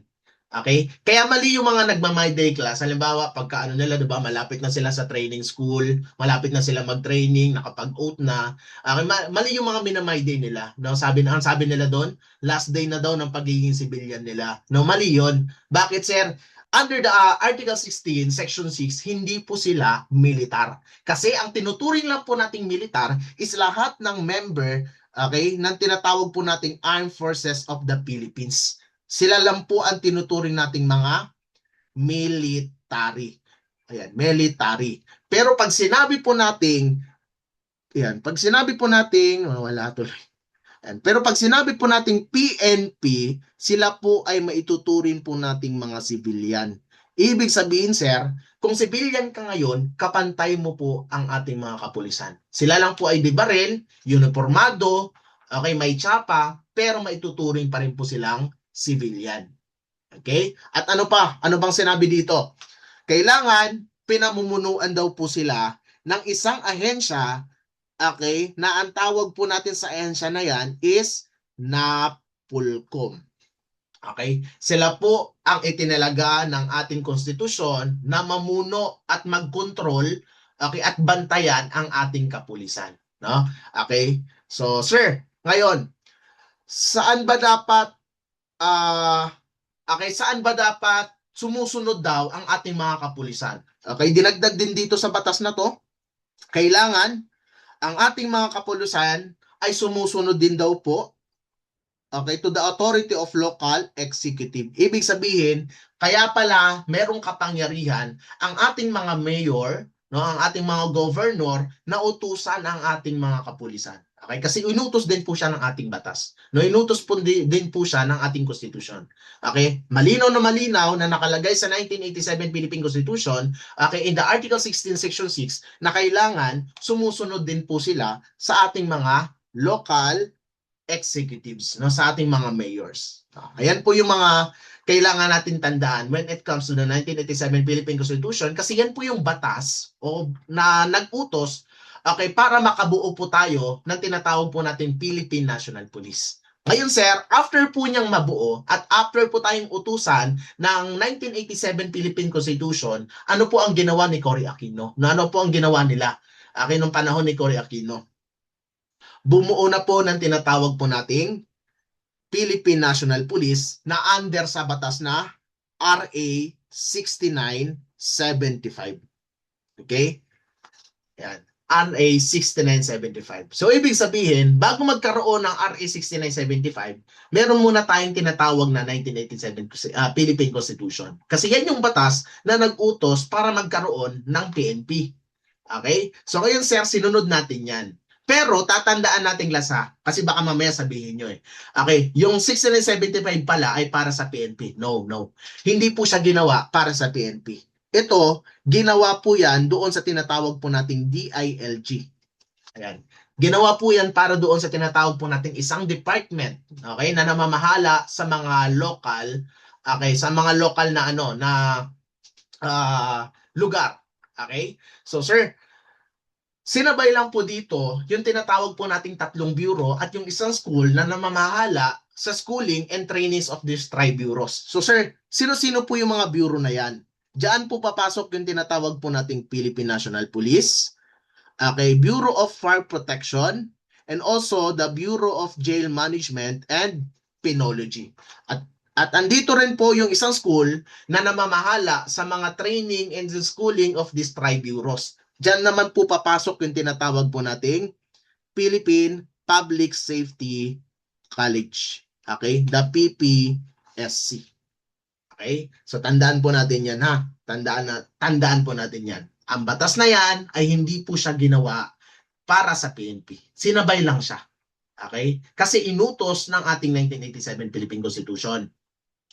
Okay? Kaya mali yung mga nagma-my day class. Halimbawa, pagka ano nila, 'di ba, malapit na sila sa training school, malapit na sila mag-training, nakapag-oath na. Okay, mali yung mga mina-my day nila. No, ang sabi nila doon, last day na daw ng pagiging civilian nila. No, mali 'yon. Bakit, sir? under the Article 16, Section 6, hindi po sila militar. Kasi ang tinuturing lang po nating militar is lahat ng member, okay, ng tinatawag po nating Armed Forces of the Philippines. Sila lang po ang tinuturing nating mga military. Ayan, military. Pero pag sinabi po nating, ayan, pag sinabi po nating, wala tuloy. Pero pag sinabi po nating PNP, sila po ay maituturing po nating mga civilian. Ibig sabihin, sir, kung civilian ka ngayon, kapantay mo po ang ating mga kapulisan. Sila lang po ay di baril, uniformado, okay, may tsapa, pero maituturing pa rin po silang civilian. Okay? At ano pa? Ano bang sinabi dito? Kailangan pinamumunuan daw po sila ng isang ahensya, okay, na ang tawag po natin sa ahensya na yan is NAPOLCOM. Okay? Sila po ang itinalaga ng ating konstitusyon na mamuno at magkontrol, okay, at bantayan ang ating kapulisan, no? Okay? So, sir, ngayon, saan ba dapat okay, saan ba dapat sumusunod daw ang ating mga kapulisan? Okay, dinagdag din dito sa batas na to, kailangan ang ating mga kapulisan ay sumusunod din daw po, okay, to the authority of local executive. Ibig sabihin, kaya pala merong kapangyarihan ang ating mga mayor, no, ang ating mga governor na utusan ang ating mga kapulisan. Okay? Kasi inutos din po siya ng ating batas. No, inutos po din po siya ng ating konstitusyon. Okay? Malinaw na nakalagay sa 1987 Philippine Constitution, okay, in the Article 16 Section 6 na kailangan sumusunod din po sila sa ating mga local executives, no, sa ating mga mayors. Ayan po yung mga kailangan natin tandaan when it comes to the 1987 Philippine Constitution, kasi yan po yung batas o na nag-utos, okay, para makabuo po tayo ng tinatawag po natin Philippine National Police. Ngayon, sir, after po niyang mabuo at after po tayong utusan ng 1987 Philippine Constitution, ano po ang ginawa ni Cory Aquino? Ano po ang ginawa nila? Nung panahon ni Cory Aquino? Bumuo na po ng tinatawag po nating Philippine National Police na under sa batas na RA 6975. Okay? Yan. RA 6975. So, ibig sabihin, bago magkaroon ng RA 6975, meron muna tayong tinatawag na 1987 Philippine Constitution. Kasi yan yung batas na nag-utos para magkaroon ng PNP. Okay? So, ngayon, sir, sinunod natin yan. Pero tatandaan nating lasa kasi baka mamaya sabihin nyo eh. Okay, yung 6975 pala ay para sa PNP. No, no. Hindi po siya ginawa para sa PNP. Ito, ginawa po yan doon sa tinatawag po nating DILG. Ayan. Ginawa po yan para doon sa tinatawag po nating isang department, okay, na namamahala sa mga local, okay, sa mga local na ano na lugar. Okay? So sir, sinabay lang po dito yung tinatawag po nating tatlong bureau at yung isang school na namamahala sa schooling and trainings of these tri-bureaus. So sir, sino-sino po yung mga bureau na yan? Diyan po papasok yung tinatawag po nating Philippine National Police, okay, Bureau of Fire Protection, and also the Bureau of Jail Management and Penology. At andito rin po yung isang school na namamahala sa mga training and schooling of these tri-bureaus. Diyan naman po papasok yung tinatawag po nating Philippine Public Safety College. Okay? The PPSC. Okay? So tandaan po natin yan ha. Tandaan po natin yan. Ang batas na yan ay hindi po siya ginawa para sa PNP. Sinabay lang siya. Okay? Kasi inutos ng ating 1987 Philippine Constitution.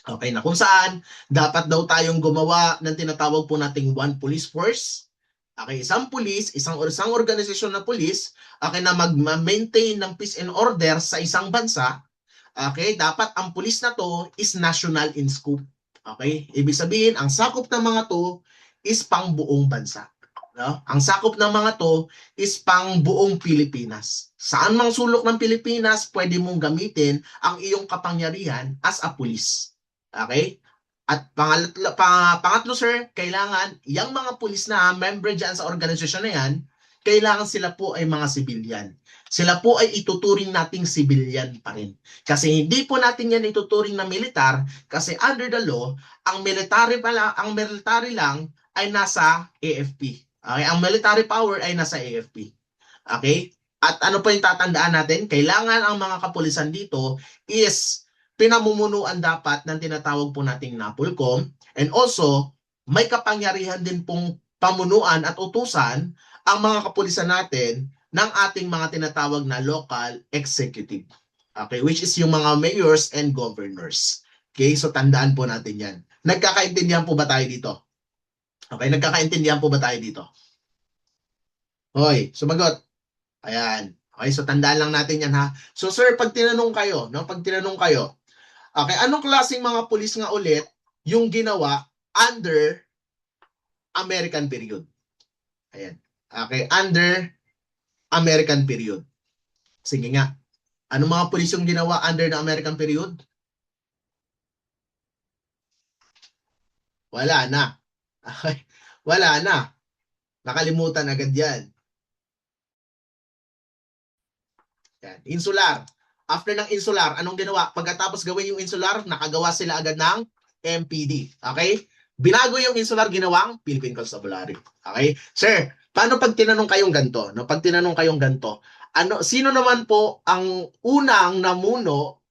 Okay, na kung saan dapat daw tayong gumawa ng tinatawag po nating one police force. Okay, isang police, isang organisasyon na police, okay, na mag-maintain ng peace and order sa isang bansa. Okay, dapat ang police na to is national in scope. Okay, ibig sabihin, ang sakop ng mga to is pang buong bansa. No? Ang sakop ng mga to is pang buong Pilipinas. Saan mang sulok ng Pilipinas, pwede mong gamitin ang iyong kapangyarihan as a police. Okay? At pangatlo sir, kailangan yung mga pulis na member dyan sa organisasyon na yan, kailangan sila po ay mga civilian. sila po ay ituturing nating civilian pa rin. Kasi hindi po natin yan ituturing na militar kasi under the law, ang military lang ay nasa AFP. Okay? Ang military power ay nasa AFP. Okay? At ano pa yung tatandaan natin? Kailangan ang mga kapulisan dito is pinamumunuan dapat ng tinatawag po nating NAPOLCOM, and also may kapangyarihan din pong pamunuan at utusan ang mga kapulisan natin ng ating mga tinatawag na local executive. Okay, which is yung mga mayors and governors. Okay, so tandaan po natin yan. Nagkakaintindihan po ba tayo dito? Okay, nagkakaintindihan po ba tayo dito? Hoy, sumagot. Ayan. Okay, so tandaan lang natin yan ha. So sir, pag tinanong kayo, okay, anong klaseng mga pulis nga ulit yung ginawa under American period? Ayan. Okay, under American period. Sige nga. Anong mga pulis yung ginawa under the American period? Wala na. Okay. Wala na. Nakalimutan agad yan. Yan. Insular. After ng insular, anong ginawa? Pagkatapos gawin yung insular, nakagawa sila agad ng MPD. Okay? Binago yung insular, ginawang Philippine Constabulary. Okay? Sir, paano pag tinanong kayong ganito? No? Pag tinanong kayong ganito, sino naman po ang unang namuno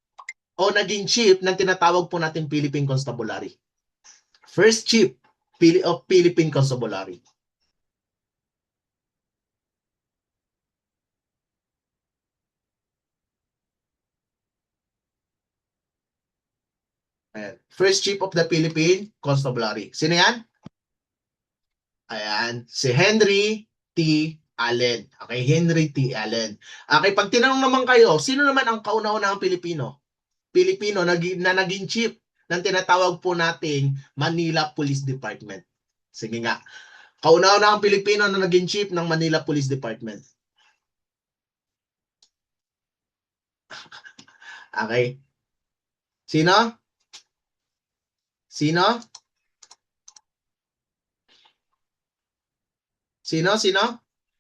o naging chief ng tinatawag po natin Philippine Constabulary? First chief of Philippine Constabulary. Ayan. First chief of the Philippine Constabulary. Sino yan? Ayan. Si Henry T. Allen. Okay, Henry T. Allen. Okay, pag tinanong naman kayo, sino naman ang kauna-unahang Pilipino na naging chief ng tinatawag po nating Manila Police Department? Sige nga. Kauna-unahang Pilipino na naging chief ng Manila Police Department. Okay. Sino? Sino? Sino?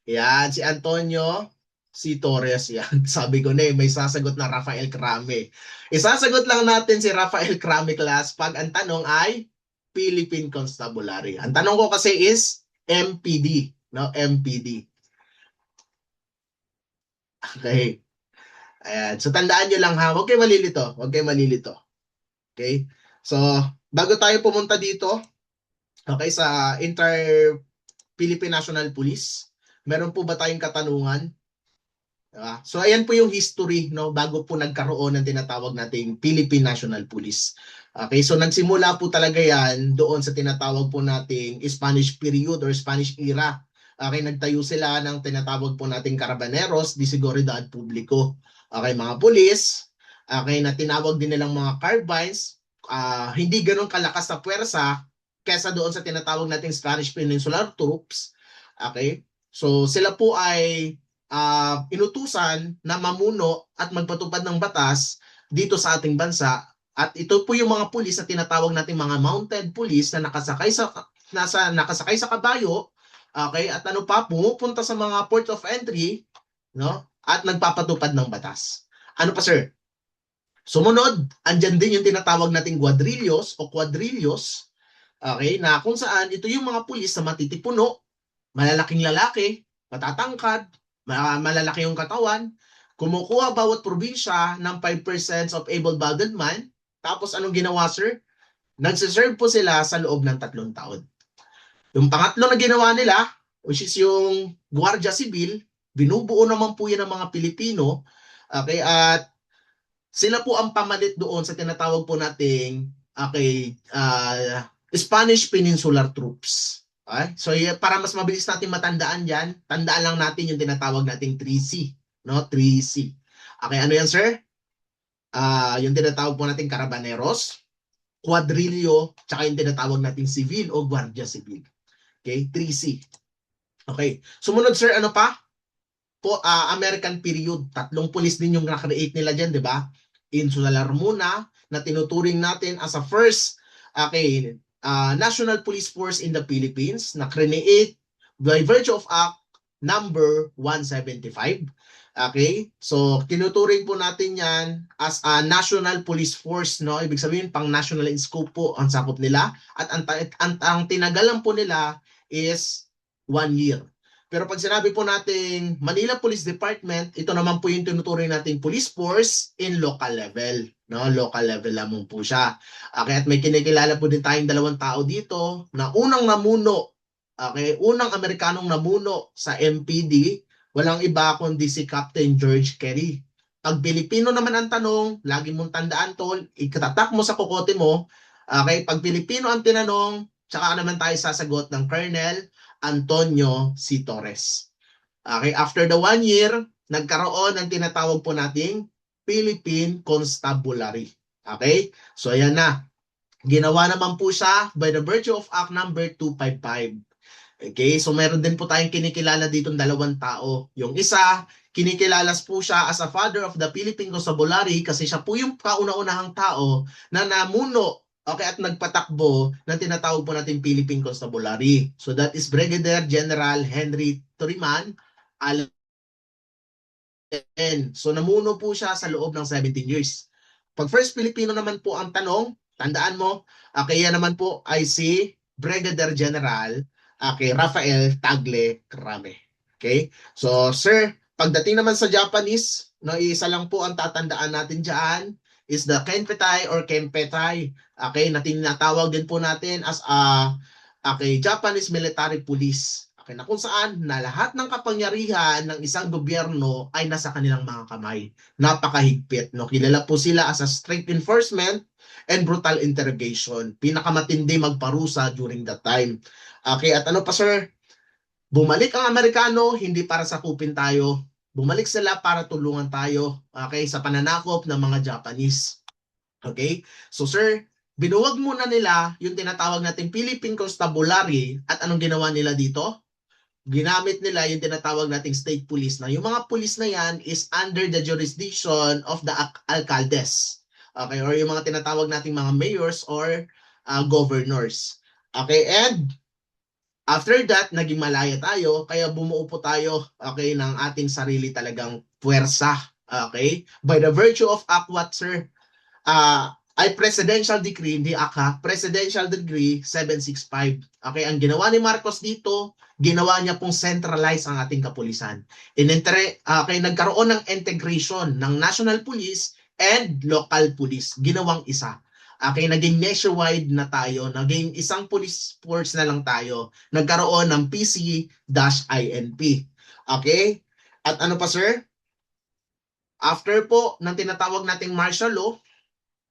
Yan, si Antonio C. Torres yan. Sabi ko na may sasagot na Rafael Crame. Isasagot lang natin si Rafael Crame class pag ang tanong ay Philippine Constabulary. Ang tanong ko kasi is MPD. No? MPD. Okay. Ayan. So tandaan nyo lang ha. Huwag kayo malilito. Okay? So, bago tayo pumunta dito, okay, sa Philippine National Police, meron po ba tayong katanungan? Diba? So ayan po yung history, no, bago po nagkaroon ng tinatawag nating Philippine National Police. Okay, so nagsimula po talaga yan doon sa tinatawag po nating Spanish period or Spanish era. Okay, nagtayo sila ng tinatawag po nating Carabineros de Seguridad Publico. Okay, mga pulis, okay, na tinawag din nilang mga carbines, hindi ganoon kalakas sa puwersa kaysa doon sa tinatawag nating Spanish Peninsular Troops. Okay, so sila po ay inutusan na mamuno at magpatupad ng batas dito sa ating bansa, at ito po yung mga pulis na tinatawag nating mga mounted police na nakasakay sa kabayo, okay, at ano pa, pumupunta sa mga ports of entry, no, at nagpapatupad ng batas. Ano pa sir? Sumunod, andyan din yung tinatawag nating quadrillos, okay, na kung saan ito yung mga pulis na matitipuno, malalaking lalaki, matatangkad, malalaki yung katawan, kumukuha bawat probinsya ng 5% of able-bodied man. Tapos anong ginawa sir? Nagsiserve po sila sa loob ng 3 taon. Yung pangatlo na ginawa nila, which is yung Guardia Civil, binubuo naman po yan ng mga Pilipino. Okay, at sila po ang pamalit doon sa tinatawag po nating Spanish Peninsular Troops. Okay? So para mas mabilis natin matandaan yan, tandaan lang natin yung tinatawag nating 3C. No? 3C. Okay, ano yan sir? Yung tinatawag po nating Carabineros, Quadrillo, tsaka yung tinatawag nating Civil o Guardia Civil. Okay, 3C. Okay, sumunod sir, ano pa? American period. 3 pulis din yung na-create nila dyan, di ba? Insular muna, na tinuturing natin as a first, okay, National Police Force in the Philippines na create by virtue of Act number 175. Okay? So, tinuturing po natin yan as a national police force, no? Ibig sabihin, pang national in scope po ang sakop nila. At ang tinagalan po nila is 1 year. Pero pag sinabi po nating Manila Police Department, ito naman po yung tinuturing nating police force in local level. No? Local level lamang po siya. Okay? At may kinikilala po din tayong dalawang tao dito na unang namuno, okay? Unang Amerikanong namuno sa MPD. Walang iba kundi si Captain George Kerry. Pag Pilipino naman ang tanong, lagi mong tandaan tol, ikatatak mo sa kokote mo, okay, pag Pilipino ang tinanong, tsaka naman tayo sasagot ng Colonel Antonio C. Torres. Okay, after the 1 year, nagkaroon ng tinatawag po nating Philippine Constabulary. Okay? So ayan na. Ginawa naman po siya by the virtue of Act number 255. Okay, so meron din po tayong kinikilala ditong dalawang tao. Yung isa, kinikilalas po siya as a father of the Philippine Constabulary kasi siya po yung kauna-unahang tao na namuno, okay, at nagpatakbo ng tinatawag po natin Philippine Constabulary. So that is Brigadier General Henry Toriman Allen. So namuno po siya sa loob ng 17 years. Pag first Filipino naman po ang tanong, tandaan mo, okay, yan naman po ay si Brigadier General kay Rafael Tagle Crame. Okay? So, sir, pagdating naman sa Japanese, no, isa lang po ang tatandaan natin diyan is the Kenpetai or Kenpetai. Okay, na tinatawag din po natin as a Japanese military police. Okay, na kung saan na lahat ng kapangyarihan ng isang gobyerno ay nasa kanilang mga kamay. Napakahigpit, no? Kilala po sila as a strict enforcement and brutal interrogation. Pinakamatindi magparusa during that time. Okay, at ano pa sir? Bumalik ang Amerikano hindi para sakupin tayo. Bumalik sila para tulungan tayo, okay, sa pananakop ng mga Japanese. Okay? So sir, binuwag muna nila yung tinatawag nating Philippine Constabulary at anong ginawa nila dito? Ginamit nila yung tinatawag nating state police na yung mga police na yan is under the jurisdiction of the alcaldes. Okay? Or yung mga tinatawag nating mga mayors or governors. Okay? And after that, naging malaya tayo, kaya bumuo po tayo, okay, ng ating sarili talagang puwersa. Okay? By the virtue of Act what, sir? Ay presidential decree, hindi ACA, presidential decree 765. Okay, ang ginawa ni Marcos dito, ginawa niya pong centralize ang ating kapulisan. Okay, nagkaroon ng integration ng national police and local police. Ginawang isa. Okay, naging nationwide na tayo, naging isang police force na lang tayo. Nagkaroon ng PC-INP. Okay? At ano pa sir? After po ng tinatawag nating martial law,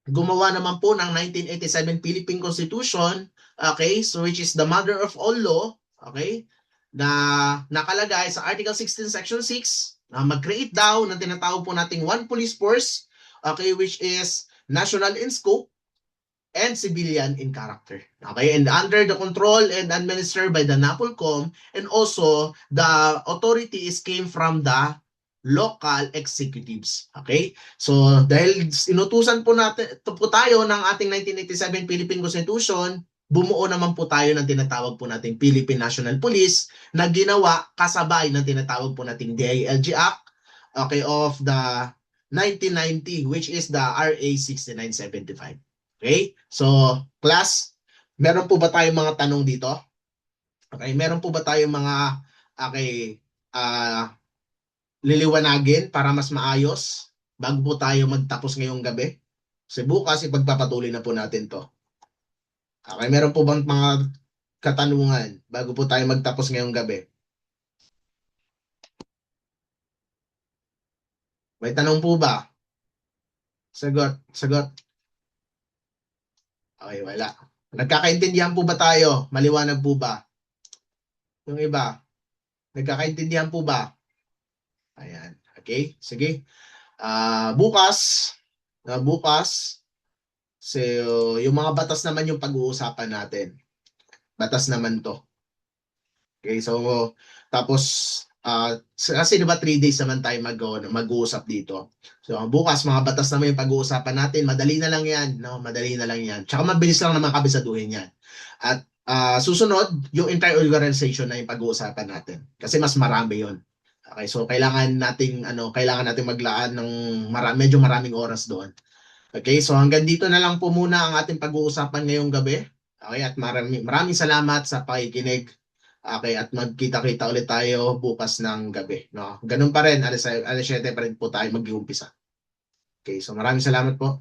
gumawa naman po ng 1987 Philippine Constitution, okay, so which is the mother of all law, okay, na nakalagay sa Article 16 Section 6 na mag-create daw ng tinatawag po nating one police force, okay, which is national in scope and civilian in character. Okay, and under the control and administered by the NAPOLCOM, and also the authority is came from the local executives. Okay? So, dahil inutusan po natin po tayo ng ating 1987 Philippine Constitution, bumuo naman po tayo ng tinatawag po nating Philippine National Police na ginawa kasabay ng tinatawag po nating DILG Act, okay, of the 1990, which is the RA 6975. Okay? So, class, meron po ba tayong mga tanong dito? Okay, meron po ba tayong mga liliwanagin para mas maayos bago po tayo magtapos ngayong gabi? Kasi bukas ipagpapatuloy na po natin to. Okay, meron po bang mga katanungan bago po tayo magtapos ngayong gabi? May tanong po ba? Sagot, sagot. Okay, wala. Nagkakaintindihan po ba tayo? Maliwanag po ba? Yung iba, nagkakaintindihan po ba? Ayan. Okay, sige. Bukas, so, yung mga batas naman yung pag-uusapan natin. Batas naman to. Okay, so, tapos, kasi diba 3 days naman tayo mag-uusap dito. So, bukas, mga batas naman yung pag-uusapan natin. Madali na lang yan. No? Madali na lang yan. Tsaka mabilis lang naman kabisaduhin yan. At susunod, yung entire organization na yung pag-uusapan natin. Kasi mas marami yon. Okay, so kailangan nating maglaan ng medyo maraming oras doon. Okay, so hanggang dito na lang po muna ang ating pag-uusapan ngayong gabi. Okay, at maraming salamat sa pakikinig. Okay, at magkita-kita ulit tayo bukas ng gabi, no? Ganun pa rin, alas 7 pa rin po tayo mag-uumpisa. Okay, so maraming salamat po.